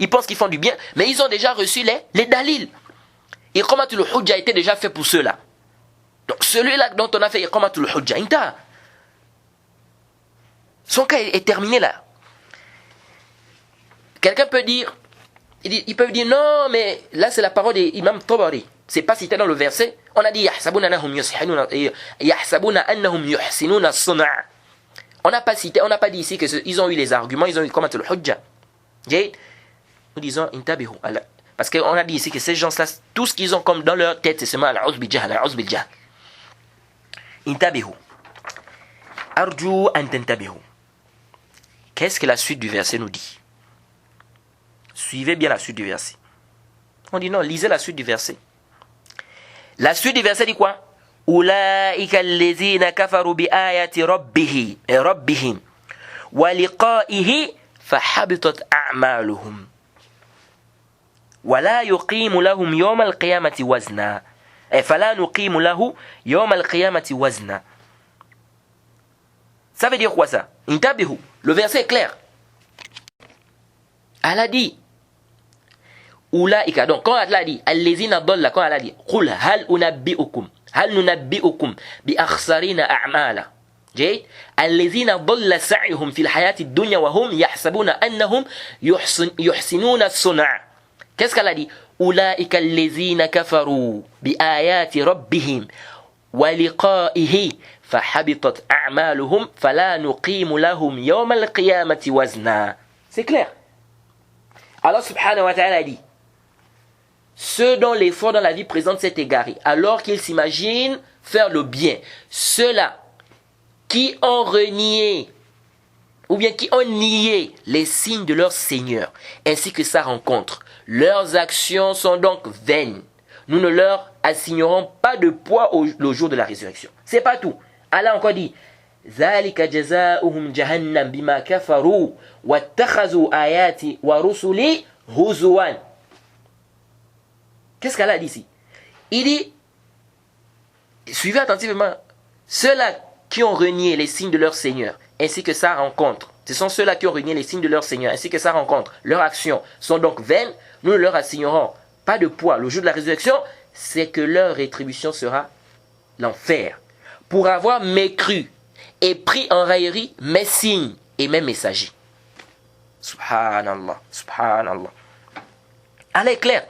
ils pensent qu'ils font du bien, mais ils ont déjà reçu les dalils. Iqamatul hujja a été déjà fait pour ceux-là. Donc celui-là dont on a fait Iqamatul hujja, son cas est terminé là. Quelqu'un peut dire, ils peuvent dire non, mais là c'est la parole d'Imam Tabari. C'est pas cité dans le verset. On a dit yahsabuna annahum yuhsinuna as-sun'a. On n'a pas cité, on n'a pas dit ici qu'ils ont eu les arguments, ils ont eu comment le hujja. Nous disons intabihu. Parce qu'on a dit ici que ces gens-là, tout ce qu'ils ont comme dans leur tête, c'est seulement al-uz bil jahl, al-uz bil jahl. Intabihu. Arju an tantabihu. Qu'est-ce que la suite du verset nous dit? Suivez bien la suite du verset. On dit non, lisez la suite du verset. La suite du verset dit quoi? أولئك الذين كفروا بآيات ربهم ولقائه فحبطت أعمالهم ولا يقيم لهم يوم القيامة وزنا فلا نقيم له يوم القيامة وزنا. Ça veut dire quoi ça? Intabihu. Le verset est clair. Elle a dit Oulaïka. Donc quand elle a dit Allezina dolla, quand elle a dit Qul hal unabbi'ukum هل ننبئكم بأخسرين أعمالا جيد الذين ضل سعيهم في الحياة الدنيا وهم يحسبون أنهم يحسنون الصنع. Qu'est-ce qu'elle a dit? أولئك الذين كفروا بآيات ربهم ولقائه فحبطت أعمالهم فلا نقيم لهم يوم القيامة وزنا. C'est clair. Allah subhanahu wa ta'ala dit ceux dont l'effort dans la vie présente s'est égaré, alors qu'ils s'imaginent faire le bien, ceux-là qui ont renié ou bien qui ont nié les signes de leur Seigneur, ainsi que sa rencontre, leurs actions sont donc vaines. Nous ne leur assignerons pas de poids le jour de la résurrection. C'est pas tout. Allah encore dit ذلك جزاؤهم جهنم بما كفروا واتخذوا آياتي ورسلي هزوا. Qu'est-ce qu'elle a dit ici? Il dit, suivez attentivement, ceux-là qui ont renié les signes de leur Seigneur, ainsi que sa rencontre, ce sont ceux-là qui ont renié les signes de leur Seigneur, ainsi que sa rencontre, leurs actions sont donc vaines, nous ne leur assignerons pas de poids. Le jour de la résurrection, c'est que leur rétribution sera l'enfer, pour avoir mécru et pris en raillerie mes signes et mes messagers. Subhanallah, subhanallah. Elle est claire.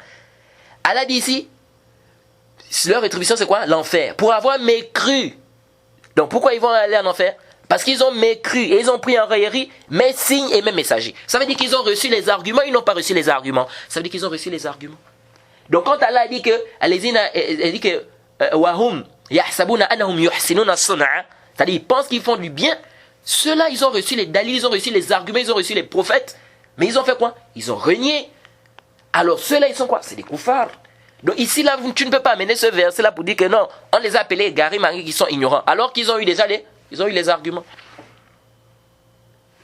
Elle a dit ici, leur rétribution c'est quoi? L'enfer. Pour avoir mécru. Donc pourquoi ils vont aller en enfer? Parce qu'ils ont mécru et ils ont pris en raillerie mes signes et mes messagers. Ça veut dire qu'ils ont reçu les arguments, ils n'ont pas reçu les arguments. Ça veut dire qu'ils ont reçu les arguments. Donc quand Allah dit que, elle dit que, wahum yahsabuna annahum yuhsinuna as-sun'a, c'est-à-dire ils pensent qu'ils font du bien, ceux-là ils ont reçu les dalils, ils ont reçu les arguments, ils ont reçu les prophètes, mais ils ont fait quoi? Ils ont renié. Alors ceux-là, ils sont quoi? C'est des koufars. Donc ici, là, tu ne peux pas amener ce verset-là pour dire que non, on les a appelés égarés, mariés, qui sont ignorants, alors qu'ils ont eu déjà les arguments.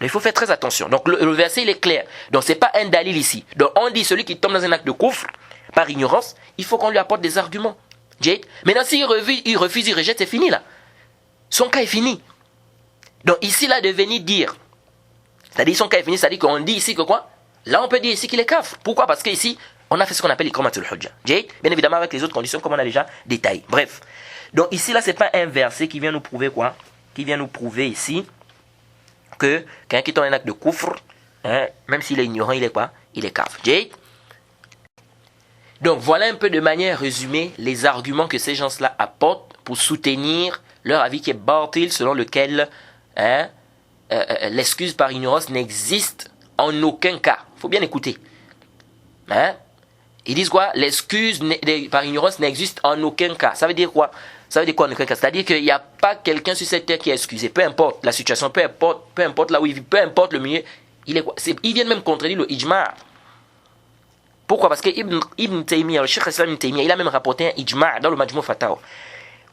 Mais il faut faire très attention. Donc le verset, il est clair. Donc ce n'est pas un dalil ici. Donc on dit celui qui tombe dans un acte de kufr, par ignorance, il faut qu'on lui apporte des arguments. Maintenant, s'il refuse, il rejette, c'est fini là. Son cas est fini. Donc ici, là, de venir dire, c'est-à-dire son cas est fini, c'est-à-dire qu'on dit ici que quoi? Là, on peut dire ici qu'il est kafir. Pourquoi? Parce qu'ici, on a fait ce qu'on appelle l'iqamatul hujja. Bien évidemment, avec les autres conditions, comme on a déjà détaillé. Bref. Donc ici, là, c'est pas un verset qui vient nous prouver quoi? Qui vient nous prouver ici que quelqu'un qui tombe un acte de kufr, même s'il est ignorant, il est quoi? Il est kafir. Donc voilà un peu de manière résumée les arguments que ces gens-là apportent pour soutenir leur avis qui est batil, selon lequel l'excuse par ignorance n'existe en aucun cas. Il faut bien écouter. Ils disent quoi? L'excuse par ignorance n'existe en aucun cas. Ça veut dire quoi? Ça veut dire quoi en aucun cas? C'est-à-dire qu'il n'y a pas quelqu'un sur cette terre qui est excusé. Peu importe la situation, peu importe là où il vit, peu importe le milieu. Ils viennent même contredire le ijma'. Pourquoi? Parce que Ibn Taymiyyah, le Cheikh Islam Ibn Taymiyyah, il a même rapporté un ijma' dans le Majmu' Fatawa.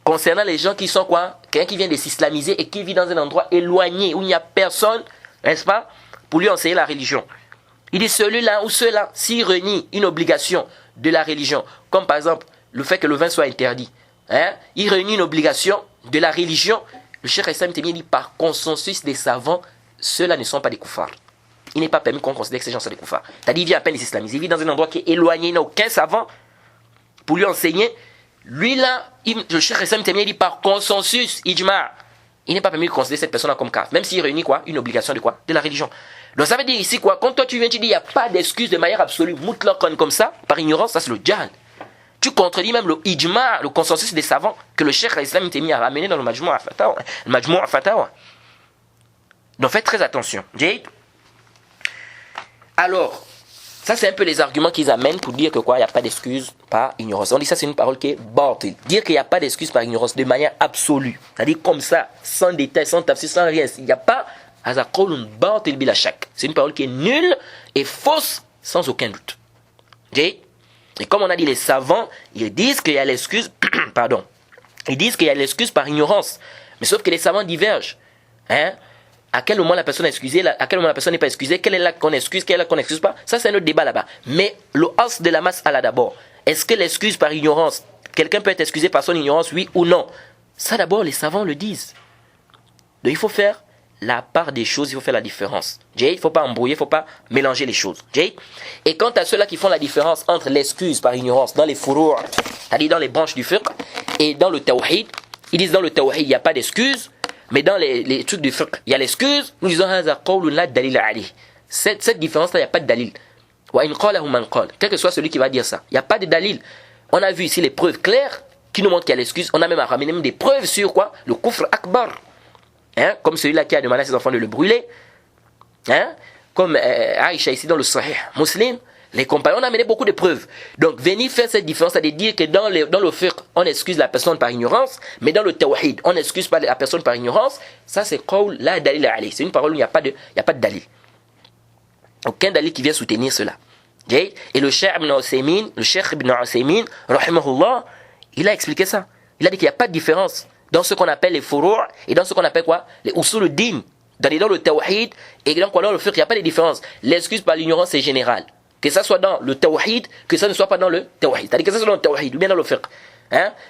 Concernant les gens qui sont quoi? Quelqu'un qui vient de s'islamiser et qui vit dans un endroit éloigné où il n'y a personne, n'est-ce pas, pour lui enseigner la religion. Il dit celui-là ou ceux-là, s'il renie une obligation de la religion, comme par exemple le fait que le vin soit interdit, il renie une obligation de la religion, le Cheikh Islam Ibn Taymiyyah dit par consensus des savants, ceux-là ne sont pas des koufars. Il n'est pas permis qu'on considère que ces gens sont des koufars. C'est-à-dire, il vient à peine de s'islamiser, il vit dans un endroit qui est éloigné, il n'a aucun savant pour lui enseigner. Lui là, le Cheikh Islam Taymiyyah dit par consensus, ijma', il n'est pas permis de considérer cette personne comme kafir, même s'il réunit quoi? Une obligation de quoi? De la religion. Donc ça veut dire ici quoi? Quand toi tu viens, tu dis il n'y a pas d'excuse de manière absolue, mutlaqan comme ça, par ignorance, ça c'est le jahl. Tu contredis même le ijma', le consensus des savants que le Cheikh Islam Taymiyyah a ramené dans le Majmu' Fatawa. Donc faites très attention. Alors, ça c'est un peu les arguments qu'ils amènent pour dire que quoi, il n'y a pas d'excuse par ignorance. On dit ça c'est une parole qui est batil. Dire qu'il n'y a pas d'excuse par ignorance de manière absolue, c'est-à-dire comme ça, sans détail, sans tafsir, sans rien, il n'y a pas, c'est une parole qui est nulle et fausse sans aucun doute. Et comme on a dit, les savants, ils disent qu'il y a l'excuse, pardon, ils disent qu'il y a l'excuse par ignorance, mais sauf que les savants divergent. À quel moment la personne est excusée, à quel moment la personne n'est pas excusée, quel est l'acte qu'on excuse, quel est l'acte qu'on n'excuse pas, ça c'est un autre débat là-bas. Mais le as de la masse à la d'abord, est-ce que l'excuse par ignorance, quelqu'un peut être excusé par son ignorance, oui ou non? Ça d'abord les savants le disent. Donc il faut faire la part des choses, il faut faire la différence. Il ne faut pas embrouiller, il ne faut pas mélanger les choses. Et quant à ceux-là qui font la différence entre l'excuse par ignorance dans les furu', c'est-à-dire dans les branches du fiqh, et dans le tawhid, ils disent dans le tawhid il n'y a pas d'excuse. Mais dans les trucs du fiqh, il y a l'excuse, nous disons cette différence-là, il n'y a pas de dalil. Quel que soit celui qui va dire ça, il n'y a pas de dalil. On a vu ici les preuves claires qui nous montrent qu'il y a l'excuse. On a même ramené des preuves sur quoi? Le kufr akbar. Comme celui-là qui a demandé à ses enfants de le brûler. Comme Aïcha ici dans le Sahih Muslim. Les compagnons, on a amené beaucoup de preuves. Donc, venir faire cette différence, c'est de dire que dans le fiqh, on excuse la personne par ignorance, mais dans le tawhid, on n'excuse pas la personne par ignorance. Ça, c'est qawl la dalil alayh. C'est une parole où il n'y a pas de dalil. Aucun dalil qui vient soutenir cela. Et le Cheikh Ibn Uthaymin, rahimahullah, il a expliqué ça. Il a dit qu'il n'y a pas de différence dans ce qu'on appelle les furu' et dans ce qu'on appelle quoi? Les usul din. Dans le tawhid et dans le fiqh, il n'y a pas de différence. L'excuse par l'ignorance, c'est général. Que ça soit dans le tawhid, que ça ne soit pas dans le tawhid. C'est-à-dire que ça soit dans le tawhid, ou bien dans le fiqh.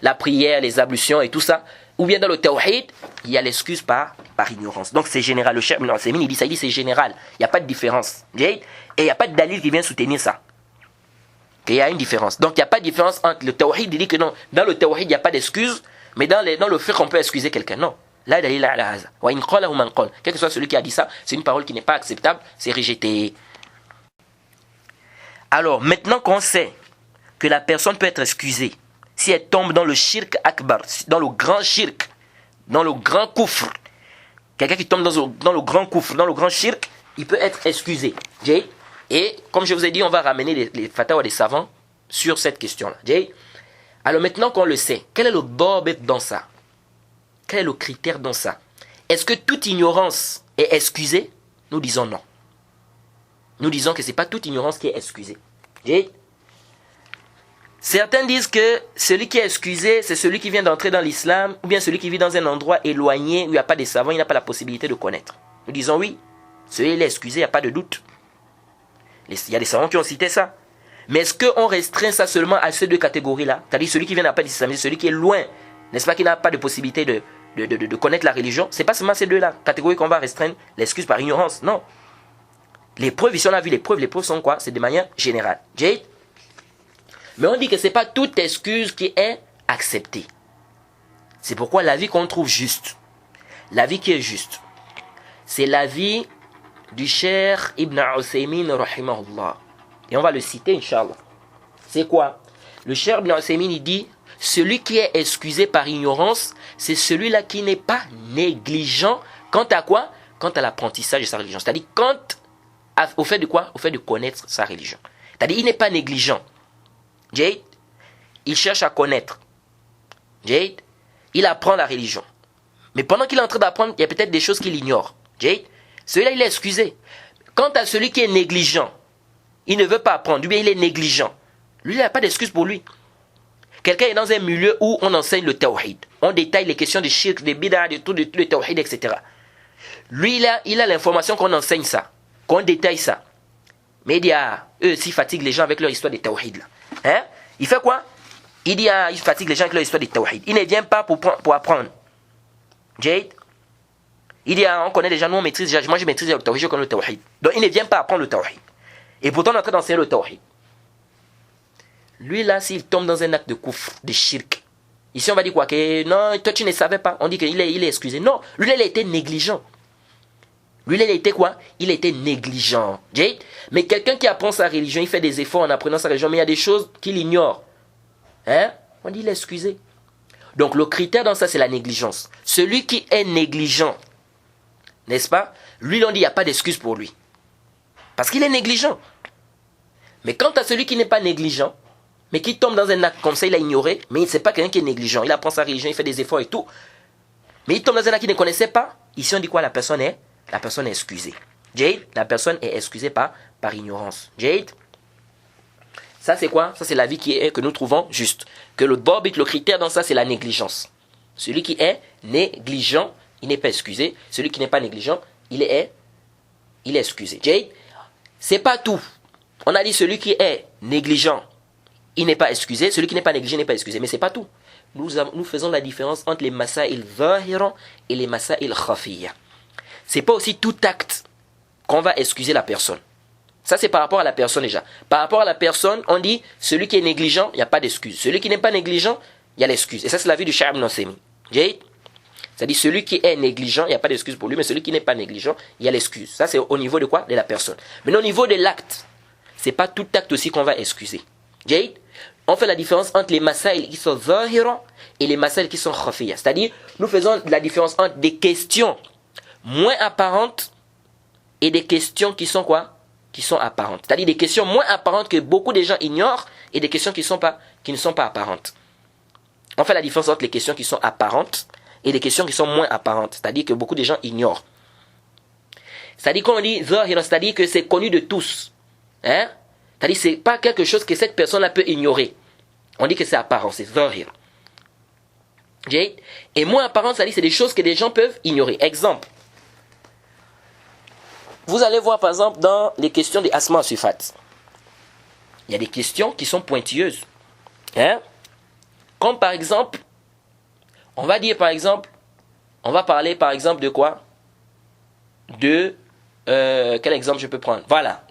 La prière, les ablutions et tout ça. Ou bien dans le tawhid, il y a l'excuse par ignorance. Donc c'est général. Le Cheikh Ibn Uthaymin, il dit c'est général. Il n'y a pas de différence. Et il n'y a pas de dalil qui vient soutenir ça. Il y a une différence. Donc il n'y a pas de différence entre le tawhid, il dit que non, dans le tawhid, il n'y a pas d'excuse, mais dans le fiqh, on peut excuser quelqu'un. Non. Là, dalil ala haza. Wa in qala ou man qala. Quel que soit celui qui a dit ça, c'est une parole qui n'est pas acceptable, c'est rejeté. Alors, maintenant qu'on sait que la personne peut être excusée si elle tombe dans le shirk akbar, dans le grand shirk, dans le grand kufr, quelqu'un qui tombe dans le grand kufr, dans le grand shirk, il peut être excusé. Et comme je vous ai dit, on va ramener les fatawa des savants sur cette question-là. Alors maintenant qu'on le sait, quel est le dabit dans ça? Quel est le critère dans ça? Est-ce que toute ignorance est excusée? Nous disons non. Nous disons que ce n'est pas toute ignorance qui est excusée. Certains disent que celui qui est excusé, c'est celui qui vient d'entrer dans l'islam, ou bien celui qui vit dans un endroit éloigné où il n'y a pas de savants, il n'a pas la possibilité de connaître. Nous disons oui, celui-là est excusé, il n'y a pas de doute. Il y a des savants qui ont cité ça. Mais est-ce qu'on restreint ça seulement à ces deux catégories-là? C'est-à-dire celui qui vient d'après l'islam, celui qui est loin, n'est-ce pas, qui n'a pas de possibilité de connaître la religion? C'est pas seulement ces deux-là, catégories qu'on va restreindre l'excuse par ignorance, non. Les preuves, ici on a vu les preuves sont quoi? C'est de manière générale. Jade? Mais on dit que ce n'est pas toute excuse qui est acceptée. C'est pourquoi l'avis qu'on trouve juste, l'avis qui est juste, c'est l'avis du Cheikh Ibn Uthaymin rahimahullah. Et on va le citer, Inch'Allah. C'est quoi? Le Cheikh Ibn Uthaymin, il dit, celui qui est excusé par ignorance, c'est celui-là qui n'est pas négligent quant à quoi? Quant à l'apprentissage de sa religion. C'est-à-dire, au fait de quoi? Au fait de connaître sa religion. C'est-à-dire, il n'est pas négligent. Jade, il cherche à connaître. Jade, il apprend la religion. Mais pendant qu'il est en train d'apprendre, il y a peut-être des choses qu'il ignore. Jade, celui-là, il est excusé. Quant à celui qui est négligent, il ne veut pas apprendre, ou bien il est négligent. Lui, il n'a pas d'excuse pour lui. Quelqu'un est dans un milieu où on enseigne le tawhid. On détaille les questions de shirk, des bid'ah, de tout le tawhid, etc. Lui, il a l'information qu'on enseigne ça, qu'on détaille ça. Mais il dit, eux aussi fatiguent les gens avec leur histoire de tawhid là. Hein? Il fait quoi? Il dit, il fatigue les gens avec leur histoire de tawhid. Il ne vient pas pour apprendre. Jade? Il dit, on connaît déjà, nous on maîtrise déjà. Moi je maîtrise le tawhid, je connais le tawhid. Donc il ne vient pas apprendre le tawhid. Et pourtant on est en train d'enseigner le tawhid. Lui là, s'il tombe dans un acte de kufr, de shirk, ici on va dire quoi? Que non, toi tu ne savais pas. On dit qu'il est excusé. Non, lui là, il a été négligent. Lui là, il a été quoi? Il a été négligent. Jade? Mais quelqu'un qui apprend sa religion, il fait des efforts en apprenant sa religion, mais il y a des choses qu'il ignore. Hein? On dit il est excusé. Donc le critère dans ça, c'est la négligence. Celui qui est négligent, n'est-ce pas? Lui, on dit il n'y a pas d'excuse pour lui. Parce qu'il est négligent. Mais quant à celui qui n'est pas négligent, mais qui tombe dans un acte comme ça, il a ignoré, mais ce n'est pas quelqu'un qui est négligent. Il apprend sa religion, il fait des efforts et tout. Mais il tombe dans un acte qu'il ne connaissait pas. Ici, on dit quoi? La personne est excusée. Jade, la personne est excusée par ignorance. Jade, ça c'est quoi? Ça c'est l'avis que nous trouvons juste. Que le bobit, le critère dans ça, c'est la négligence. Celui qui est négligent, il n'est pas excusé. Celui qui n'est pas négligent, il est excusé. Jade, c'est pas tout. On a dit celui qui est négligent, il n'est pas excusé. Celui qui n'est pas négligé n'est pas excusé. Mais c'est pas tout. Nous faisons la différence entre les masail zahiran et les masail khafiyya. C'est pas aussi tout acte qu'on va excuser la personne. Ça, c'est par rapport à la personne déjà. Par rapport à la personne, on dit, celui qui est négligent, il n'y a pas d'excuse. Celui qui n'est pas négligent, il y a l'excuse. Et ça, c'est l'avis du Cheikh Ibn Uthaymin. C'est-à-dire, celui qui est négligent, il n'y a pas d'excuse pour lui, mais celui qui n'est pas négligent, il y a l'excuse. Ça, c'est au niveau de quoi? De la personne. Mais au niveau de l'acte, c'est pas tout acte aussi qu'on va excuser. On fait la différence entre les masail qui sont zahiran et les masail qui sont khafiyya. C'est-à-dire, nous faisons la différence entre des questions moins apparentes et des questions qui sont quoi? Qui sont apparentes. C'est-à-dire des questions moins apparentes que beaucoup de gens ignorent et des questions qui ne sont pas apparentes. On fait la différence entre les questions qui sont apparentes et les questions qui sont moins apparentes. C'est-à-dire que beaucoup de gens ignorent. C'est-à-dire qu'on dit zahira, c'est-à-dire que c'est connu de tous. Hein? C'est-à-dire que ce n'est pas quelque chose que cette personne-là peut ignorer. On dit que c'est apparent, c'est zahir. Et moins apparent, c'est-à-dire que c'est des choses que des gens peuvent ignorer. Exemple. Vous allez voir par exemple dans les questions des asma sifat. Il y a des questions qui sont pointilleuses. Hein? Comme par exemple, on va dire par exemple, on va parler par exemple de quoi? De, quel exemple je peux prendre? Voilà.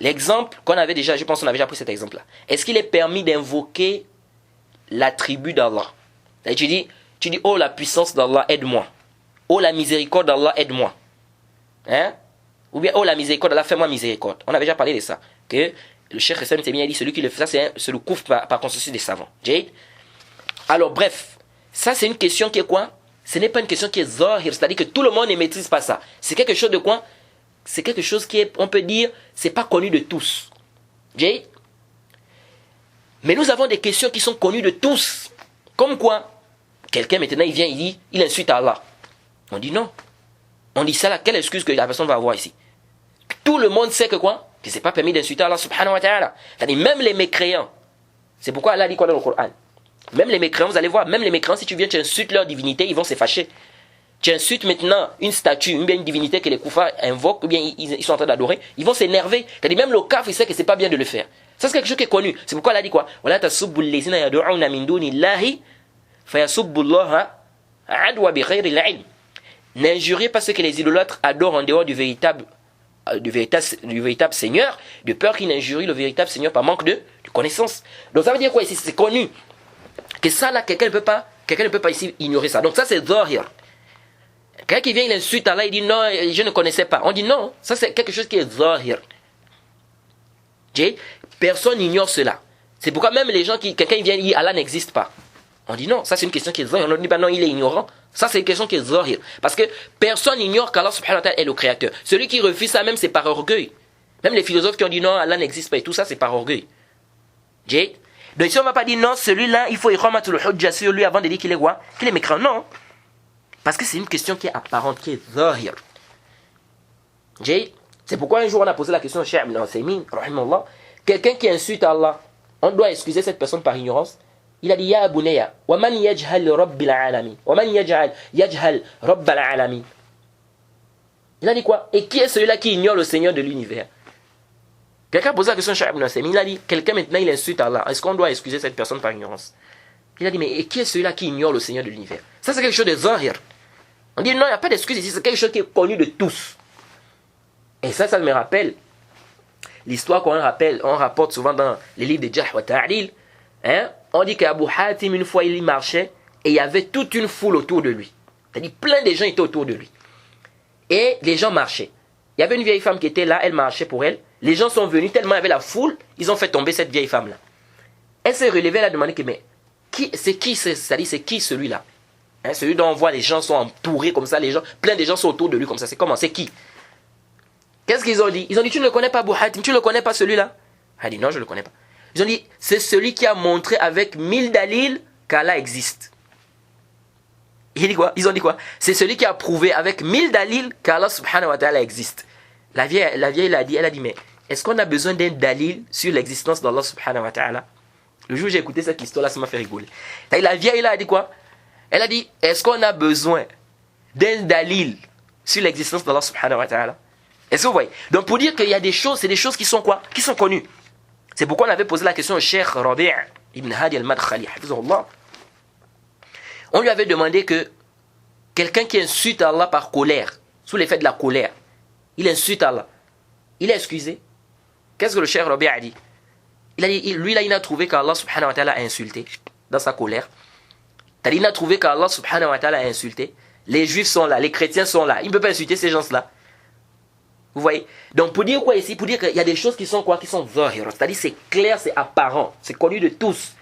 L'exemple qu'on avait déjà, je pense qu'on avait déjà pris cet exemple-là. Est-ce qu'il est permis d'invoquer l'attribut d'Allah? Tu dis, oh la puissance d'Allah, aide-moi. Oh la miséricorde d'Allah, aide-moi. Hein? Ou bien, oh la miséricorde d'Allah, fais-moi miséricorde. On avait déjà parlé de ça. Que le Cheikh Hassan Taymiya dit, celui qui le fait, ça c'est le couvre par consensus des savants. Jade? Alors bref, ça c'est une question qui est quoi? Ce n'est pas une question qui est zahir, c'est-à-dire que tout le monde ne maîtrise pas ça. C'est quelque chose de quoi? C'est quelque chose qui est, on peut dire, c'est pas connu de tous. Jade? Mais nous avons des questions qui sont connues de tous. Comme quoi? Quelqu'un maintenant, il vient, il dit, il insulte Allah. On dit non. On dit ça là, quelle excuse que la personne va avoir ici? Tout le monde sait que quoi? Que c'est pas permis d'insulter Allah subhanahu wa ta'ala. C'est-à-dire même les mécréants C'est pourquoi Allah dit quoi dans le Coran? Même les mécréants, vous allez voir, même les mécréants, si tu viens, tu insultes leur divinité, ils vont se fâcher. Tu insultes maintenant une statue, une divinité que les koufars invoquent, ou bien ils sont en train d'adorer, ils vont s'énerver. C'est-à-dire même le kafir, il sait que c'est pas bien de le faire. Ça, c'est quelque chose qui est connu. C'est pourquoi Allah dit quoi? Wala tasubbu allazina yad'una min dunillahi fayasubbu Allaha adwa bighayri al-ilm. N'injuriez pas ceux que les idolâtres adorent en dehors du véritable Seigneur, de peur qu'ils n'injurient le véritable Seigneur par manque de connaissance. Donc ça veut dire quoi ici? C'est connu. Que ça là, quelqu'un ne peut pas ici ignorer ça. Donc ça c'est zahir. Quelqu'un qui vient, il insulte Allah, il dit non, je ne connaissais pas. On dit non, ça c'est quelque chose qui est zahir. Personne n'ignore cela. C'est pourquoi même les gens quelqu'un vient dire Allah n'existe pas. On dit non, ça c'est une question qui est zahir. On ne dit pas non, il est ignorant. Ça c'est une question qui est zahir. Parce que personne n'ignore qu'Allah subhanahu wa ta'ala est le créateur. Celui qui refuse ça même, c'est par orgueil. Même les philosophes qui ont dit non, Allah n'existe pas et tout ça, c'est par orgueil. Donc si on ne va pas dire non, celui-là, il faut iqamatul hujja sur lui avant de dire qu'il est quoi? Qu'il est mécréant. Non. Parce que c'est une question qui est apparente, qui est zahir. C'est pourquoi un jour on a posé la question au Cheikh Ibn Uthaymin, rahimahullah, quelqu'un qui insulte Allah, on doit excuser cette personne par ignorance. Il a dit ya bunayya, wa man yajhal rabbil alamin, wa man yajhal rabbal alamin. Il a dit quoi? Et qui est celui-là qui ignore le Seigneur de l'univers? Quelqu'un a posé la question au Cheikh Ibn Uthaymin, il a dit quelqu'un maintenant il insulte Allah, est-ce qu'on doit excuser cette personne par ignorance? Il a dit mais et qui est celui-là qui ignore le Seigneur de l'univers? Ça c'est quelque chose de zahir. On dit non, il n'y a pas d'excuse ici, c'est quelque chose qui est connu de tous. Et ça me rappelle l'histoire qu'on rapporte souvent dans les livres de Jarh wa Ta'dil. On dit qu'Abu Hatim, une fois, il marchait et il y avait toute une foule autour de lui. C'est-à-dire plein de gens étaient autour de lui. Et les gens marchaient. Il y avait une vieille femme qui était là, elle marchait pour elle. Les gens sont venus, tellement il y avait la foule, ils ont fait tomber cette vieille femme-là. Elle s'est relevée, elle a demandé que, mais c'est qui celui-là? Celui dont on voit les gens sont entourés comme ça, plein de gens sont autour de lui comme ça. C'est comment? C'est qui? Qu'est-ce qu'ils ont dit? Ils ont dit, tu ne le connais pas, Abu Hatim, tu ne le connais pas celui-là? Elle a dit, non, je ne le connais pas. Ils ont dit, c'est celui qui a montré avec 1000 dalils qu'Allah existe. Il dit quoi? Ils ont dit quoi? C'est celui qui a prouvé avec 1000 dalils qu'Allah subhanahu wa ta'ala existe. La vieille elle a dit, mais est-ce qu'on a besoin d'un dalil sur l'existence d'Allah subhanahu wa ta'ala? Le jour où j'ai écouté cette histoire-là, ça m'a fait rigoler. La vieille elle a dit quoi? Elle a dit, est-ce qu'on a besoin d'un dalil sur l'existence d'Allah subhanahu wa ta'ala? Est-ce que vous voyez? Donc pour dire qu'il y a des choses, c'est des choses qui sont quoi? Qui sont connues. C'est pourquoi on avait posé la question au Cheikh Rabi' ibn Hadi al-Madkhali, hafizahullah. On lui avait demandé que quelqu'un qui insulte Allah par colère, sous l'effet de la colère, il insulte Allah, il est excusé. Qu'est-ce que le Cheikh Rabi' a dit? Il a dit, lui là, il a trouvé qu'Allah subhanahu wa ta'ala a insulté dans sa colère. C'est-à-dire, il a trouvé qu'Allah subhanahu wa ta'ala a insulté. Les juifs sont là, les chrétiens sont là. Il ne peut pas insulter ces gens-là. Vous voyez? Donc pour dire quoi ici? Pour dire qu'il y a des choses qui sont quoi? Qui sont zahir. C'est-à-dire c'est clair, c'est apparent, c'est connu de tous.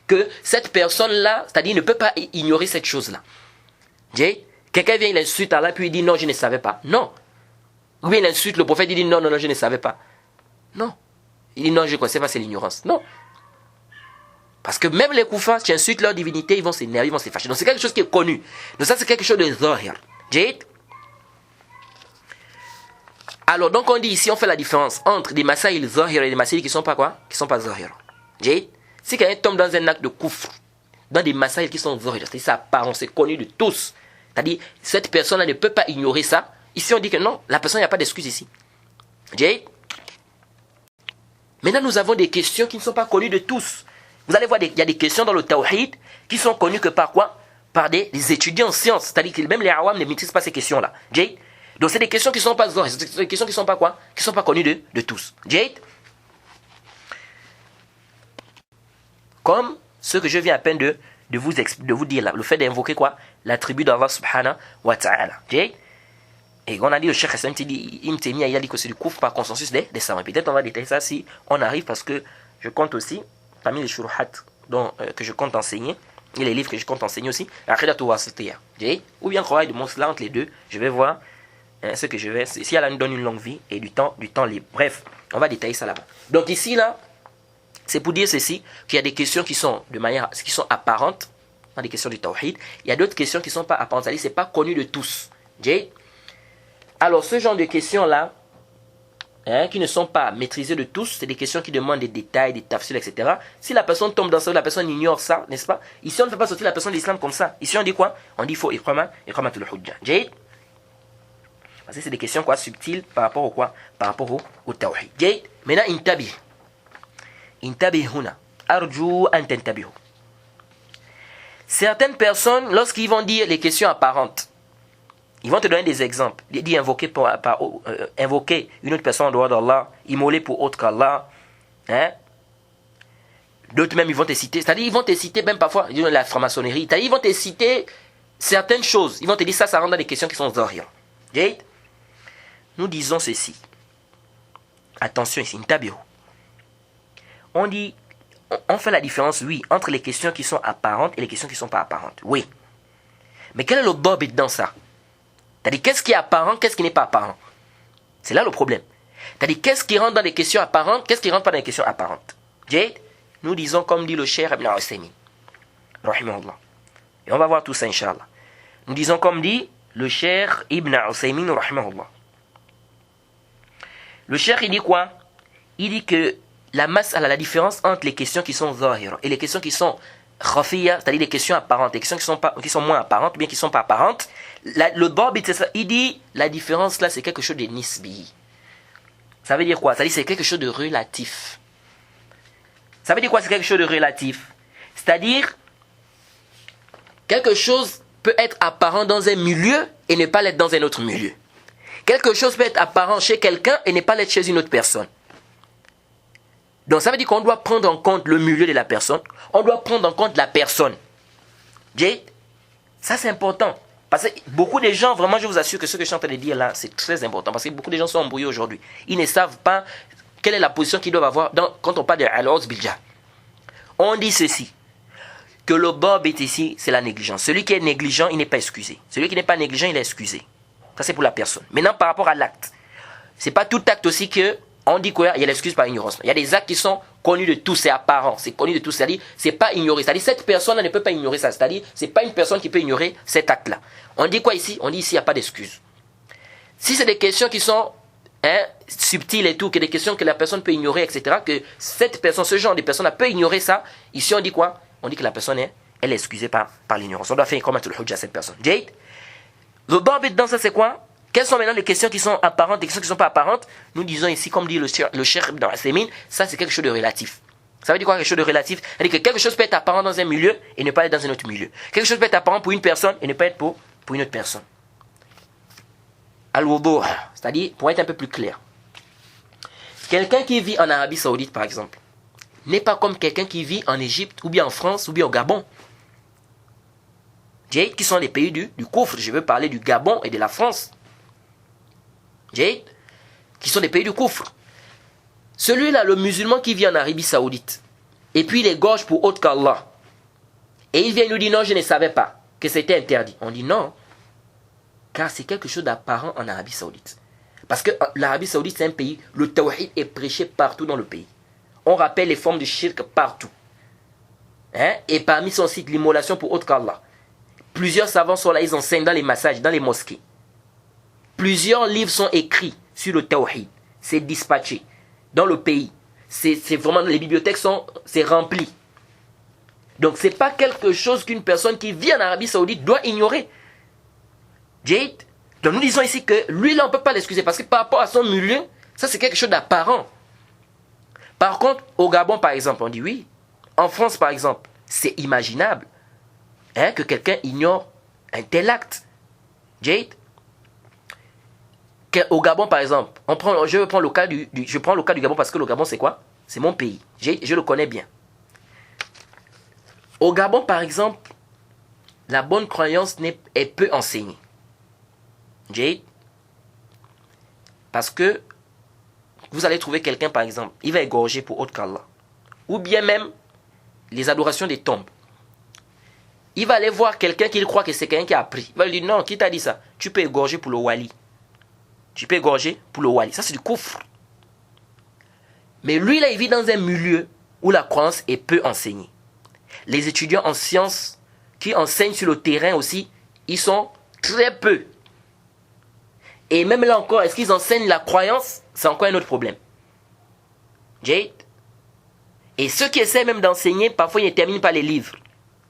Que cette personne-là, c'est-à-dire ne peut pas ignorer cette chose-là. Quelqu'un vient, il insulte Allah, puis il dit non, je ne savais pas. Non. Ou bien il insulte le prophète, il dit non, je ne savais pas. Non. Il dit non, je ne connaissais pas, c'est l'ignorance. Non. Parce que même les koufars, tu insultes leur divinité, ils vont s'énerver, ils vont se fâcher. Donc c'est quelque chose qui est connu. Donc ça c'est quelque chose de zahir. Alors donc on dit ici, on fait la différence entre des masaïl zahir et des masaïl qui ne sont pas quoi? Qui ne sont pas zahir. Si quelqu'un tombe dans un acte de koufr, dans des masaïl qui sont zahir, c'est ça apparent, c'est connu de tous. C'est-à-dire, cette personne-là ne peut pas ignorer ça. Ici on dit que non, la personne, il n'y a pas d'excuse ici. Maintenant nous avons des questions qui ne sont pas connues de tous. Vous allez voir, il y a des questions dans le tawhid qui sont connues que par quoi? Par des étudiants en sciences. C'est-à-dire que même les awam ne maîtrisent pas ces questions-là. Donc c'est des questions qui ne sont pas zahir, c'est des questions qui ne sont pas quoi? Qui ne sont pas connues de tous. Comme ce que je viens à peine de vous dire là, le fait d'invoquer quoi? L'attribut d'Allah subhanahu wa ta'ala. Et on a dit, le Cheikh Hassan Ibn Taymiyyah, il a dit que c'est du couvre par consensus des savants. Peut-être on va détailler ça si on arrive, parce que je compte aussi, parmi les shuruhat que je compte enseigner, et les livres que je compte enseigner aussi, Aqidatu Wasitiyya. Ou bien Qawaid de Monsla, entre les deux, je vais voir ce que je vais, si Allah nous donne une longue vie et du temps libre. Bref, on va détailler ça là-bas. Donc ici, là, c'est pour dire ceci, qu'il y a des questions qui sont apparentes, dans des questions du tawhid. Il y a d'autres questions qui ne sont pas apparentes, c'est-à-dire c'est pas connu de tous. Alors ce genre de questions-là, qui ne sont pas maîtrisées de tous, c'est des questions qui demandent des détails, des tafsils, etc. Si la personne tombe dans ça, la personne ignore ça, n'est-ce pas? Ici, on ne fait pas sortir la personne de l'islam comme ça. Ici, on dit quoi? On dit il faut iqamatul hujja. Jayid? Parce que c'est des questions quoi, subtiles par rapport au quoi? Par rapport au tawhid. Jayid? Maintenant, intabih. Intabih huna. Arju an tantabihu. Certaines personnes, lorsqu'ils vont dire les questions apparentes, ils vont te donner des exemples. Dire invoquer une autre personne en dehors d'Allah, immoler pour autre qu'Allah. Hein? D'autres même, ils vont te citer. C'est-à-dire, ils vont te citer même parfois la franc-maçonnerie. C'est-à-dire, ils vont te citer certaines choses. Ils vont te dire ça rentre dans des questions qui sont zahir. Nous disons ceci. Attention ici, intabihu. On dit, on fait la différence, oui, entre les questions qui sont apparentes et les questions qui ne sont pas apparentes. Oui. Mais quel est le bob dans ça? C'est-à-dire, qu'est-ce qui est apparent, qu'est-ce qui n'est pas apparent? C'est là le problème. C'est-à-dire, qu'est-ce qui rentre dans les questions apparentes, qu'est-ce qui ne rentre pas dans les questions apparentes? Jade, nous disons comme dit le Cheikh Ibn Usaymin, rahimahullah. Et on va voir tout ça, Inch'Allah. Nous disons comme dit le Cheikh Ibn Usaymin, rahimahullah. Le Cheikh, il dit quoi? Il dit que la masse a la différence entre les questions qui sont zahira et les questions qui sont khafiya, c'est-à-dire les questions apparentes, les questions qui sont moins apparentes, ou bien qui ne sont pas apparentes. Le Bab, il dit la différence là, c'est quelque chose de nisbi. Ça veut dire quoi? Ça veut dire c'est quelque chose de relatif. Ça veut dire quoi? C'est quelque chose de relatif. C'est-à-dire, quelque chose peut être apparent dans un milieu et ne pas l'être dans un autre milieu. Quelque chose peut être apparent chez quelqu'un et ne pas l'être chez une autre personne. Donc ça veut dire qu'on doit prendre en compte le milieu de la personne. On doit prendre en compte la personne. Jade, ça c'est important. Parce que beaucoup de gens, vraiment je vous assure que ce que je suis en train de dire là, c'est très important. Parce que beaucoup de gens sont embrouillés aujourd'hui. Ils ne savent pas quelle est la position qu'ils doivent avoir quand on parle de al-Uz Bilja. On dit ceci, que le bob est ici, c'est la négligence. Celui qui est négligent, il n'est pas excusé. Celui qui n'est pas négligent, il est excusé. Ça c'est pour la personne. Maintenant par rapport à l'acte. C'est pas tout acte aussi que on dit qu'il y a l'excuse par ignorance. Il y a des actes qui sont connus de tous, c'est apparent, c'est connu de tous, c'est-à-dire, c'est pas ignoré. C'est-à-dire, cette personne ne peut pas ignorer ça. C'est-à-dire, c'est pas une personne qui peut ignorer cet acte-là. On dit quoi ici? On dit ici, il n'y a pas d'excuse. Si c'est des questions qui sont subtiles et tout, que des questions que la personne peut ignorer, etc., que cette personne, ce genre de personne peut ignorer ça, ici on dit quoi? On dit que la personne, elle est excusée par l'ignorance. On doit faire comment tu le hujja à cette personne. Jade, le barbit dans ça, c'est quoi? Quelles sont maintenant les questions qui sont apparentes et les questions qui ne sont pas apparentes? Nous disons ici, comme dit le Cheikh Ibn Usaymin, ça c'est quelque chose de relatif. Ça veut dire quoi quelque chose de relatif? C'est-à-dire que quelque chose peut être apparent dans un milieu et ne pas être dans un autre milieu. Quelque chose peut être apparent pour une personne et ne pas être pour une autre personne. Al-wudu', c'est-à-dire, pour être un peu plus clair, quelqu'un qui vit en Arabie Saoudite par exemple, n'est pas comme quelqu'un qui vit en Égypte ou bien en France ou bien au Gabon. Qui sont les pays du koufr. Je veux parler du Gabon et de la France. Qui sont des pays du koufr. Celui-là, le musulman qui vit en Arabie Saoudite, et puis il égorge pour autre qu'Allah, et il vient nous dire non, je ne savais pas que c'était interdit. On dit non, car c'est quelque chose d'apparent en Arabie Saoudite. Parce que l'Arabie Saoudite, c'est un pays, le tawhid est prêché partout dans le pays. On rappelle les formes de shirk partout. Et parmi son site, l'immolation pour autre qu'Allah. Plusieurs savants sont là, ils enseignent dans les massages, dans les mosquées. Plusieurs livres sont écrits sur le tawhid. C'est dispatché dans le pays. C'est vraiment, les bibliothèques c'est rempli. Donc c'est pas quelque chose qu'une personne qui vit en Arabie Saoudite doit ignorer. Jade. Donc nous disons ici que lui là on peut pas l'excuser parce que par rapport à son milieu, ça c'est quelque chose d'apparent. Par contre, au Gabon par exemple, on dit oui. En France par exemple, c'est imaginable que quelqu'un ignore un tel acte. Jade. Au Gabon par exemple, je prends le cas du Gabon parce que le Gabon c'est quoi? C'est mon pays. Je le connais bien. Au Gabon par exemple, la bonne croyance est peu enseignée. Jade. Parce que vous allez trouver quelqu'un par exemple, il va égorger pour autre qu'Allah. Ou bien même les adorations des tombes. Il va aller voir quelqu'un qu'il croit que c'est quelqu'un qui a appris. Il va lui dire non, qui t'a dit ça? Tu peux égorger pour le wali. Tu peux égorger pour le wali. Ça c'est du koufr. Mais lui là, il vit dans un milieu où la croyance est peu enseignée. Les étudiants en sciences qui enseignent sur le terrain aussi, ils sont très peu. Et même là encore, est-ce qu'ils enseignent la croyance? c'est encore un autre problème. Jade. Et ceux qui essaient même d'enseigner, parfois ils ne terminent pas les livres.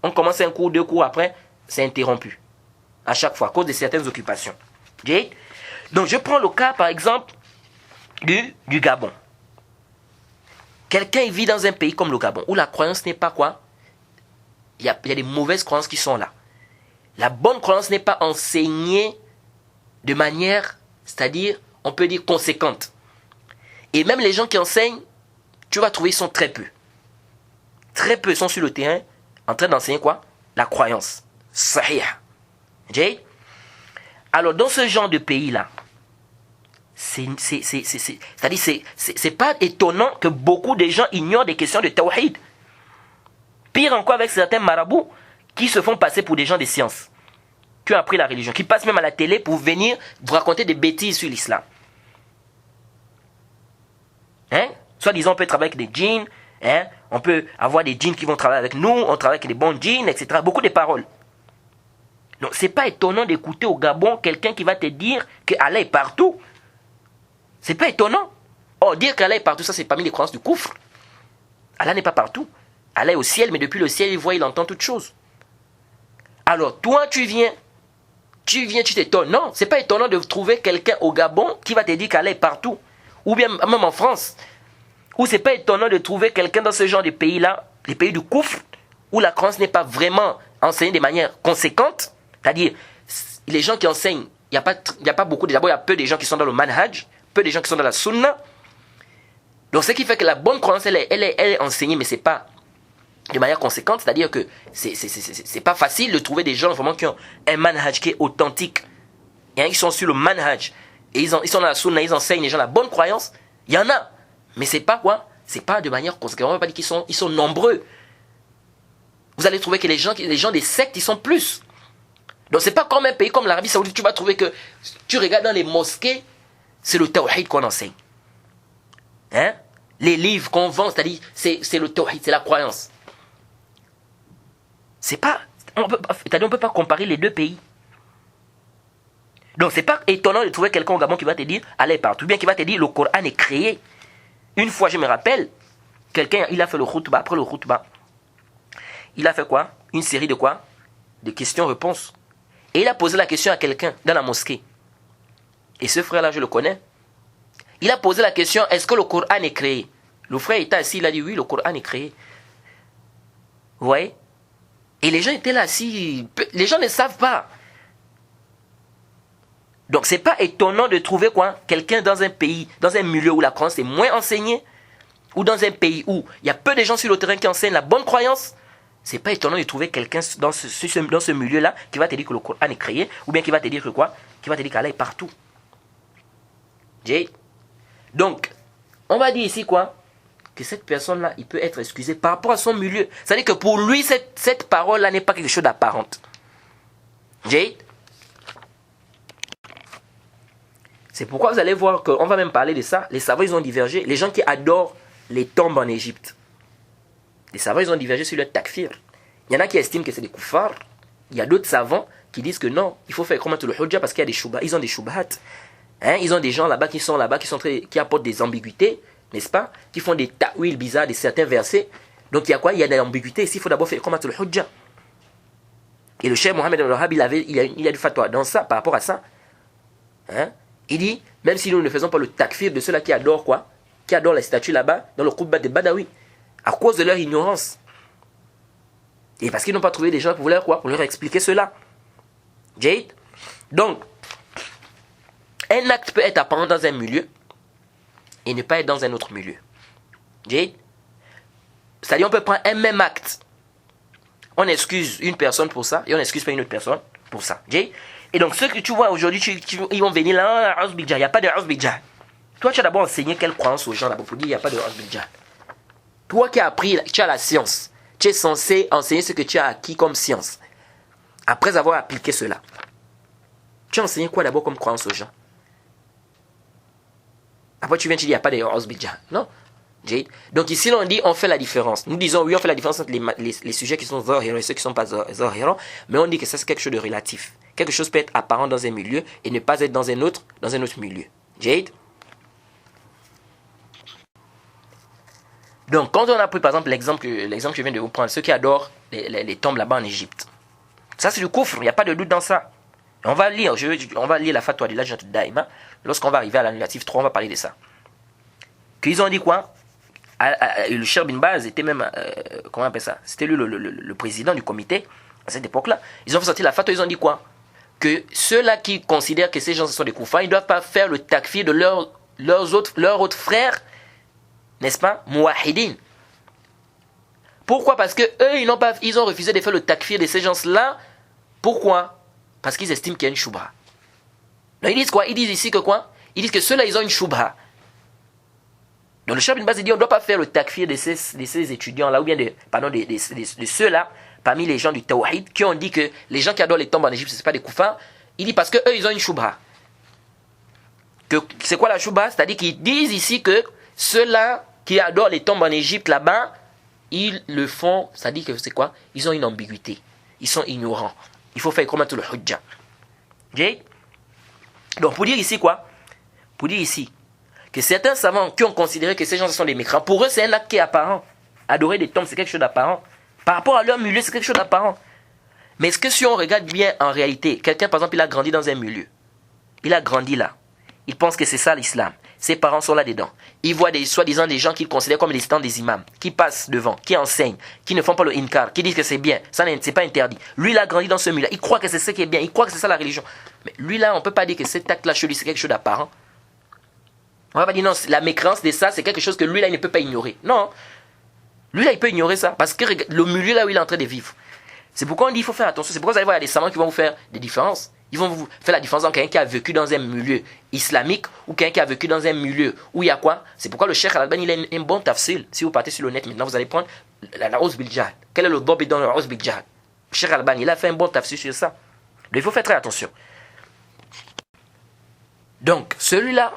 On commence un cours, 2 cours, après, c'est interrompu. À chaque fois, à cause de certaines occupations. Jade. Donc je prends le cas, par exemple, du Gabon. Quelqu'un vit dans un pays comme le Gabon, où la croyance n'est pas quoi? Il y a des mauvaises croyances qui sont là. La bonne croyance n'est pas enseignée de manière, c'est-à-dire, on peut dire conséquente. Et même les gens qui enseignent, tu vas trouver, ils sont très peu. Très peu sont sur le terrain en train d'enseigner quoi? La croyance. Sahih. Okay? Alors, dans ce genre de pays-là, c'est-à-dire, c'est pas étonnant que beaucoup de gens ignorent des questions de tawhid. Pire encore avec certains marabouts qui se font passer pour des gens de science, qui ont appris la religion, qui passent même à la télé pour venir vous raconter des bêtises sur l'islam. Hein? Soit disant, on peut travailler avec des djinns, hein? On peut avoir des djinns qui vont travailler avec nous, on travaille avec des bons djinns, etc. Beaucoup de paroles. Donc, c'est pas étonnant d'écouter au Gabon quelqu'un qui va te dire que Allah est partout. C'est pas étonnant. Oh, dire qu'Allah est partout, ça c'est parmi les croyances du koufr. Allah n'est pas partout. Allah est au ciel, mais depuis le ciel, il voit, il entend toutes choses. Alors, toi, tu t'étonnes. Non, c'est pas étonnant de trouver quelqu'un au Gabon qui va te dire qu'Allah est partout. Ou bien même en France. Ou c'est pas étonnant de trouver quelqu'un dans ce genre de pays-là, les pays du koufr, où la croyance n'est pas vraiment enseignée de manière conséquente. C'est-à-dire, les gens qui enseignent, il n'y a pas beaucoup. D'abord, il y a peu de gens qui sont dans le manhaj, peu de gens qui sont dans la sunna. Donc, ce qui fait que la bonne croyance, elle est enseignée, mais c'est pas de manière conséquente. C'est-à-dire que c'est pas facile de trouver des gens vraiment qui ont un manhaj qui est authentique. Ils sont sur le manhaj. Et ils sont dans la sunna, ils enseignent les gens la bonne croyance. Il y en a. Mais c'est pas quoi? C'est pas de manière conséquente. On ne va pas dire qu'ils sont nombreux. Vous allez trouver que les gens des sectes, ils sont plus. Donc, c'est pas comme un pays comme l'Arabie Saoudite. Tu vas trouver que tu regardes dans les mosquées, c'est le tawhid qu'on enseigne. Hein? Les livres qu'on vend, c'est-à-dire, c'est le tawhid, c'est la croyance. C'est pas. On peut pas comparer les deux pays. Donc, c'est pas étonnant de trouver quelqu'un au Gabon qui va te dire, allez partout, bien qui va te dire, le Coran est créé. Une fois, je me rappelle, quelqu'un, il a fait le khutbah, après le khutbah, il a fait quoi? Une série de quoi? De questions-réponses. Et il a posé la question à quelqu'un dans la mosquée. Et ce frère-là, je le connais. Il a posé la question, est-ce que le Coran est créé? Le frère était assis, il a dit, oui, le Coran est créé. Vous voyez? Et les gens étaient là assis. Les gens ne savent pas. Donc, c'est pas étonnant de trouver quoi? Quelqu'un dans un pays, dans un milieu où la croyance est moins enseignée, ou dans un pays où il y a peu de gens sur le terrain qui enseignent la bonne croyance. C'est pas étonnant de trouver quelqu'un dans ce milieu-là qui va te dire que le Coran est créé, ou bien qui va te dire que quoi? Qui va te dire qu'Allah est partout. Donc, on va dire ici quoi? Que cette personne-là, il peut être excusé par rapport à son milieu. C'est-à-dire que pour lui, cette parole-là n'est pas quelque chose d'apparente. C'est pourquoi vous allez voir qu'on va même parler de ça. Les savants, ils ont divergé. Les gens qui adorent les tombes en Égypte. Les savants, ils ont divergé sur le takfir. Il y en a qui estiment que c'est des koufars. Il y a d'autres savants qui disent que non, il faut faire comment le hujja parce qu'il y a des shubhat. Ils ont des shubhat. Ils ont des gens là-bas qui apportent des ambiguïtés, n'est-ce pas? Qui font des ta'wil bizarres de certains versets. Donc il y a quoi? Il y a des ambiguïtés. Ici, il faut d'abord faire comment le hujja. Et le cheikh Mohamed al-Wahhab, il a du fatwa dans ça, par rapport à ça. Il dit, même si nous ne faisons pas le takfir de ceux-là qui adorent quoi? Qui adorent la statue là-bas, dans le khutbah de Badawi, à cause de leur ignorance. Et parce qu'ils n'ont pas trouvé des gens pour leur expliquer cela. Donc, un acte peut être apparent dans un milieu et ne pas être dans un autre milieu. C'est-à-dire, on peut prendre un même acte. On excuse une personne pour ça et on n'excuse pas une autre personne pour ça. Et donc, ceux que tu vois aujourd'hui, ils vont venir là, il n'y a pas de Azbidja. Toi, tu as d'abord enseigné quelle croyance aux gens là-bas pour dire il n'y a pas de Azbidja. Toi qui as appris, tu as la science. Tu es censé enseigner ce que tu as acquis comme science. Après avoir appliqué cela. Tu as enseigné quoi d'abord comme croyance aux gens? Après tu viens, tu dis il n'y a pas de Azbidja. Non. Donc ici, on dit on fait la différence. Nous disons oui, on fait la différence entre les sujets qui sont zahira et ceux qui ne sont pas zahira. Mais on dit que ça c'est quelque chose de relatif. Quelque chose peut être apparent dans un milieu et ne pas être dans un autre milieu. Donc, quand on a pris par exemple l'exemple que je viens de vous prendre, ceux qui adorent les tombes là-bas en Égypte, ça c'est du kufr, il n'y a pas de doute dans ça. Et on va lire la fatwa de l'Ajnat Daïma. Lorsqu'on va arriver à l'annulatif 3, on va parler de ça. Qu'ils ont dit quoi? Le Cheikh bin Baz était même, comment on appelle ça? C'était lui le président du comité à cette époque-là. Ils ont fait sortir la fatwa, ils ont dit quoi? Que ceux-là qui considèrent que ces gens sont des koufars, ils ne doivent pas faire le takfir de leurs autres frères, n'est-ce pas, mouahidin. Pourquoi? Parce que eux, ils ont refusé de faire le takfir de ces gens-là. Pourquoi? Parce qu'ils estiment qu'il y a une shubha. Donc ils disent quoi? Ils disent ici que quoi? Ils disent que ceux-là, ils ont une shubha. Donc le Cheikh bin Baz dit on ne doit pas faire le takfir de ces étudiants-là, ou bien de ceux-là, parmi les gens du Tawhid, qui ont dit que les gens qui adorent les tombes en Égypte, ce n'est pas des koufars. Il dit parce qu'eux, ils ont une shubha. C'est quoi la shubha? C'est-à-dire qu'ils disent ici que ceux-là qui adorent les tombes en Égypte là-bas, ils le font, c'est-à-dire que c'est quoi? Ils ont une ambiguïté. Ils sont ignorants. Il faut faire comme tout le hujja. Okay? Donc pour dire ici quoi? Pour dire ici que certains savants qui ont considéré que ces gens sont des mécréants, pour eux c'est un acte qui est apparent. Adorer des tombes c'est quelque chose d'apparent. Par rapport à leur milieu c'est quelque chose d'apparent. Mais est-ce que si on regarde bien en réalité, quelqu'un par exemple il a grandi dans un milieu, il a grandi là, il pense que c'est ça l'islam, ses parents sont là-dedans, il voit soi-disant des gens qu'il considère comme les stands des imams, qui passent devant, qui enseignent, qui ne font pas le inkar, qui disent que c'est bien, ça c'est pas interdit. Lui il a grandi dans ce milieu, il croit que c'est ce qui est bien, il croit que c'est ça la religion. Mais lui là on ne peut pas dire que cet acte là chez lui c'est quelque chose d'apparent. On va pas dire non, la mécréance de ça c'est quelque chose que lui là il ne peut pas ignorer. Non, lui là il peut ignorer ça parce que le milieu là où il est en train de vivre. C'est pourquoi on dit il faut faire attention. C'est pourquoi vous allez voir, il y a des savants qui vont vous faire des différences. Ils vont vous faire la différence entre quelqu'un qui a vécu dans un milieu islamique ou quelqu'un qui a vécu dans un milieu où il y a quoi? C'est pourquoi le Cheikh Al-Albani il a un bon tafsil. Si vous partez sur le net maintenant, vous allez prendre la Ous bil Jahl. Quel est le dobi dans la Ous bil Jahl? Le Cheikh Al-Albani il a fait un bon tafsil sur ça. Donc il faut faire très attention. Donc celui-là,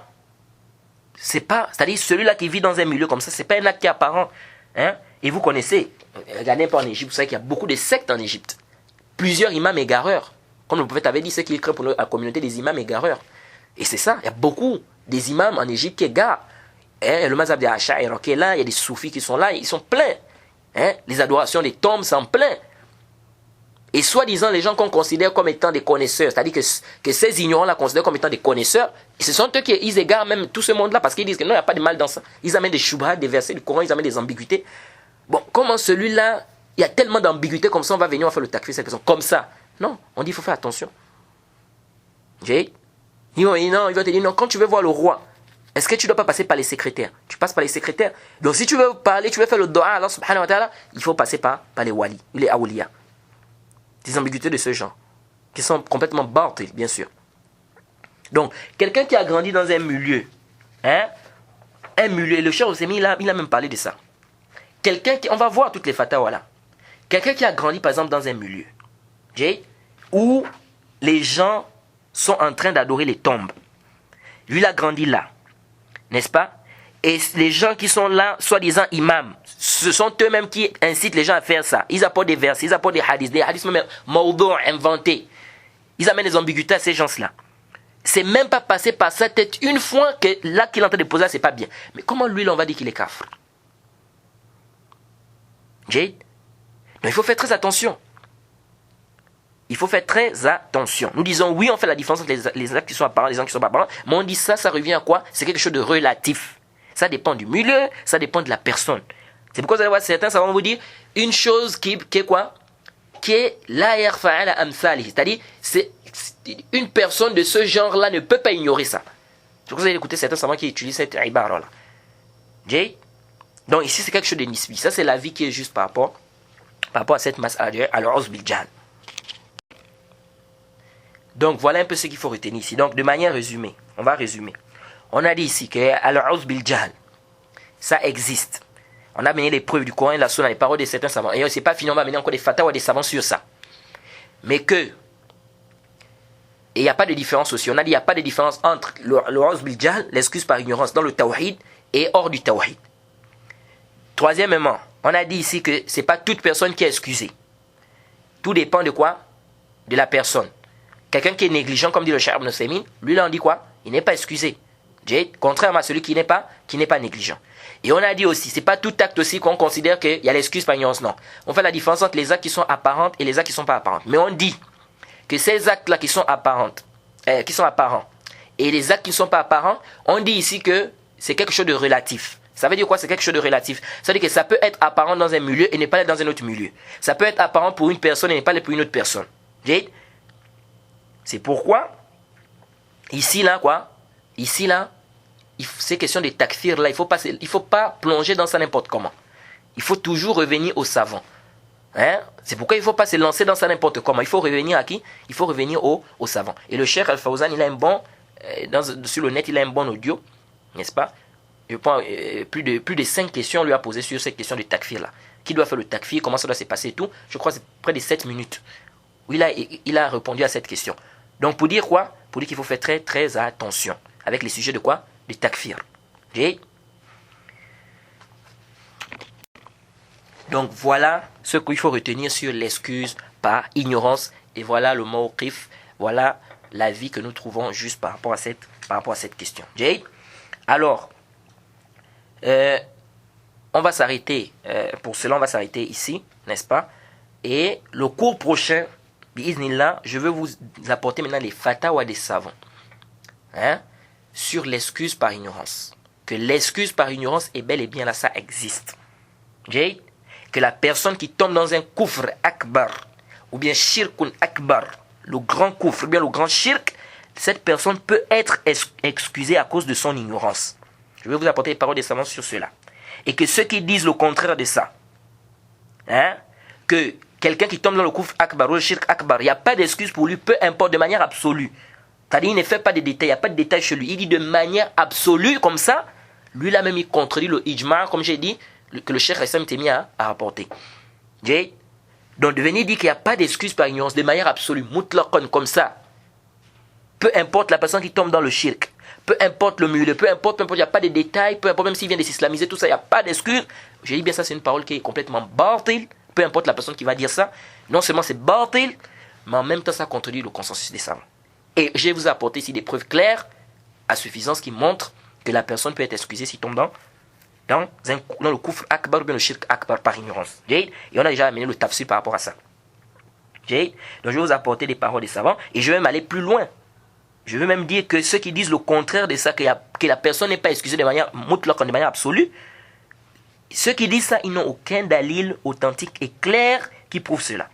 c'est-à-dire celui-là qui vit dans un milieu comme ça, c'est pas un acte qui est apparent. Hein? Et vous connaissez, regardez un peu en Égypte, vous savez qu'il y a beaucoup de sectes en Égypte. Plusieurs imams égareurs. Comme le prophète avait dit, c'est qu'il crée pour la communauté des imams égareurs. Et c'est ça, il y a beaucoup des imams en Égypte qui égarent. Hein? Le mazhab des Ash'ari qui est là, il y a des soufis qui sont là, ils sont pleins. Hein? Les adorations des tombes sont pleins. Et soi-disant, les gens qu'on considère comme étant des connaisseurs, c'est-à-dire que ces ignorants-là considèrent comme étant des connaisseurs, et ce sont eux qui ils égarent même tout ce monde-là parce qu'ils disent que non, il n'y a pas de mal dans ça. Ils amènent des shubhas, des versets du Coran, ils amènent des ambiguïtés. Bon, comment celui-là, il y a tellement d'ambiguïtés comme ça, on va venir, on va faire le takfir cette personne. Comme ça. Non, on dit il faut faire attention. Il va te dire non, quand tu veux voir le roi, est-ce que tu ne dois pas passer par les secrétaires? Tu passes par les secrétaires. Donc si tu veux parler, tu veux faire le do'a à Allah subhanahu wa ta'ala, il faut passer par les wali, les awliya. Des ambiguïtés de ce genre, qui sont complètement bâties, bien sûr. Donc, quelqu'un qui a grandi dans un milieu, le Cheikh Ousseini, il a même parlé de ça. Quelqu'un qui, on va voir toutes les fatwas là. Quelqu'un qui a grandi par exemple dans un milieu, où les gens sont en train d'adorer les tombes. Lui, il a grandi là, n'est-ce pas? Et les gens qui sont là, soi-disant imams, ce sont eux-mêmes qui incitent les gens à faire ça. Ils apportent des versets, ils apportent des hadiths même maudou inventés. Ils amènent des ambiguïtés à ces gens-là. C'est même pas passé par sa tête une fois que là qu'il est en train de poser, c'est pas bien. Mais comment lui, on va dire qu'il est kafr? Donc il faut faire très attention. Il faut faire très attention. Nous disons oui, on fait la différence entre les actes qui sont apparents et les actes qui sont pas apparents, mais on dit ça revient à quoi? C'est quelque chose de relatif. Ça dépend du milieu, ça dépend de la personne. C'est pourquoi vous allez voir certains, ça va vous dire une chose qui est quoi? Qui est la yarfa'ala amthali. C'est-à-dire, une personne de ce genre-là ne peut pas ignorer ça. C'est pourquoi vous allez écouter certains savants qui utilisent cette ibara-là. Donc ici, c'est quelque chose de nisbi. Ça, c'est la vie qui est juste par rapport à cette masse al-Uz bil Jahl. Donc voilà un peu ce qu'il faut retenir ici. Donc de manière résumée, on va résumer. On a dit ici que al-Uz bil Jahl, ça existe. On a mené les preuves du Coran et la Sunna, les paroles de certains savants. Et c'est pas fini, on va mener encore des fatwas des savants sur ça. Mais que, et il n'y a pas de différence aussi. On a dit il n'y a pas de différence entre le Uz bil Jahl, l'excuse par ignorance dans le Tawhid et hors du Tawhid. Troisièmement, on a dit ici que ce n'est pas toute personne qui est excusée. Tout dépend de quoi? De la personne. Quelqu'un qui est négligent, comme dit le Cheikh Ibn Usaymin, lui là on dit quoi? Il n'est pas excusé. Contrairement à celui qui n'est pas négligent. Et on a dit aussi, c'est pas tout acte aussi qu'on considère qu'il y a l'excuse par ignorance, non. On fait la différence entre les actes qui sont apparents et les actes qui ne sont pas apparents. Mais on dit que ces actes-là qui sont apparents, et les actes qui ne sont pas apparents, on dit ici que c'est quelque chose de relatif. Ça veut dire quoi? C'est quelque chose de relatif. Ça veut dire que ça peut être apparent dans un milieu et ne pas être dans un autre milieu. Ça peut être apparent pour une personne et ne pas l'être pour une autre personne. C'est pourquoi, ici là, c'est question de takfir là. Il faut pas plonger dans ça n'importe comment. Il faut toujours revenir au savant. C'est pourquoi il ne faut pas se lancer dans ça n'importe comment. Il faut revenir à qui? Il faut revenir au savant. Et le Cheikh Al-Fawzan, il a un bon, sur le net, il a un bon audio, n'est-ce pas? Je pense plus de 5 questions lui a posées sur cette question de takfir là. Qui doit faire le takfir? Comment ça doit se passer et tout? Je crois que c'est près de 7 minutes où il a répondu à cette question. Donc pour dire quoi? Pour dire qu'il faut faire très très attention avec les sujets de quoi? De takfir. Donc voilà ce qu'il faut retenir sur l'excuse par ignorance. Et voilà le mawqif, voilà l'avis que nous trouvons juste par rapport à cette question. Alors, on va s'arrêter, pour cela on va s'arrêter ici, n'est-ce pas? Et le cours prochain, bi'iznillah, je vais vous apporter maintenant les fatawa des savants. Sur l'excuse par ignorance. Que l'excuse par ignorance est bel et bien là, ça existe. Que la personne qui tombe dans un kufr akbar, ou bien shirkun akbar, le grand kufr, ou bien le grand shirk, cette personne peut être excusée à cause de son ignorance. Je vais vous apporter les paroles des savants sur cela. Et que ceux qui disent le contraire de ça, que quelqu'un qui tombe dans le kufr akbar ou le shirk akbar, il n'y a pas d'excuse pour lui, peu importe, de manière absolue. C'est-à-dire, il ne fait pas de détails, il n'y a pas de détails chez lui. Il dit de manière absolue, comme ça, lui là même il contredit le ijma, comme j'ai dit, que le Cheikh Hassam était mis à rapporter. Donc de venir dire qu'il n'y a pas d'excuse par ignorance, de manière absolue, mutlaqan, comme ça, peu importe la personne qui tombe dans le shirk, peu importe le milieu, peu importe, il n'y a pas de détails, peu importe même s'il vient de s'islamiser, tout ça, il n'y a pas d'excuse. J'ai dit bien ça, c'est une parole qui est complètement batil, peu importe la personne qui va dire ça, non seulement c'est batil, mais en même temps ça contredit le consensus des savants. Et je vais vous apporter ici des preuves claires, à suffisance, qui montrent que la personne peut être excusée s'il tombe dans le kufr akbar ou bien le shirk akbar par ignorance. Et on a déjà amené le tafsir par rapport à ça. Donc je vais vous apporter des paroles des savants et je vais même aller plus loin. Je vais même dire que ceux qui disent le contraire de ça, que la personne n'est pas excusée de manière mutlaq, de manière absolue, ceux qui disent ça, ils n'ont aucun dalil authentique et clair qui prouve cela.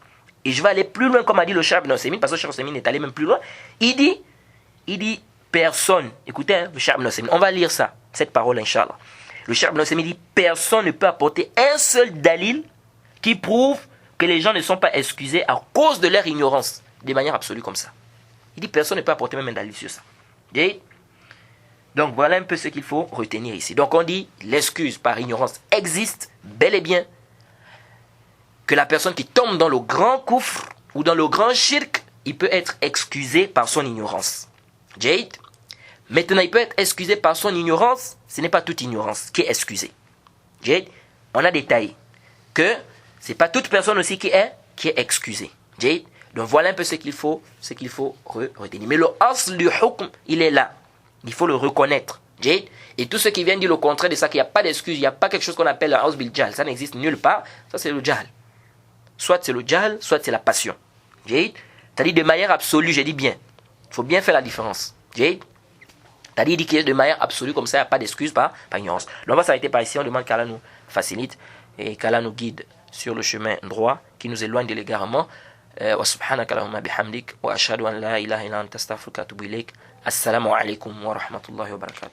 Et je vais aller plus loin, comme a dit le Cheikh Ibn Usaymin, parce que le Cheikh Ibn Usaymin est allé même plus loin. Il dit personne, écoutez, le Cheikh Ibn Usaymin, on va lire ça, cette parole, Inch'Allah. Le Cheikh Ibn Usaymin dit personne ne peut apporter un seul dalil qui prouve que les gens ne sont pas excusés à cause de leur ignorance, de manière absolue comme ça. Il dit personne ne peut apporter même un dalil sur ça. Donc voilà un peu ce qu'il faut retenir ici. Donc on dit l'excuse par ignorance existe bel et bien. Que la personne qui tombe dans le grand kufr ou dans le grand shirk, il peut être excusé par son ignorance. Maintenant, il peut être excusé par son ignorance. Ce n'est pas toute ignorance qui est excusée. On a détaillé que ce n'est pas toute personne aussi qui est excusée. Donc voilà un peu ce qu'il faut retenir. Mais le asl du hukm, il est là. Il faut le reconnaître. Et tous ceux qui viennent dire le contraire de ça, qu'il n'y a pas d'excuse, il n'y a pas quelque chose qu'on appelle le bil jahl, ça n'existe nulle part, ça c'est le jahl. Soit c'est le jahl, soit c'est la passion. C'est-à-dire de manière absolue, j'ai dit bien. Il faut bien faire la différence. C'est-à-dire qu'il est de manière absolue, comme ça, il n'y a pas d'excuse par ignorance. Donc on va s'arrêter par ici, on demande qu'Allah nous facilite et qu'Allah nous guide sur le chemin droit, qui nous éloigne de l'égarement. Wa subhanaka Allahumma bihamdik wa ashhadu an la ilaha illa anta astaghfiruka wa atubu ilayk. Assalamu alaikum wa rahmatullahi wa barakatuh.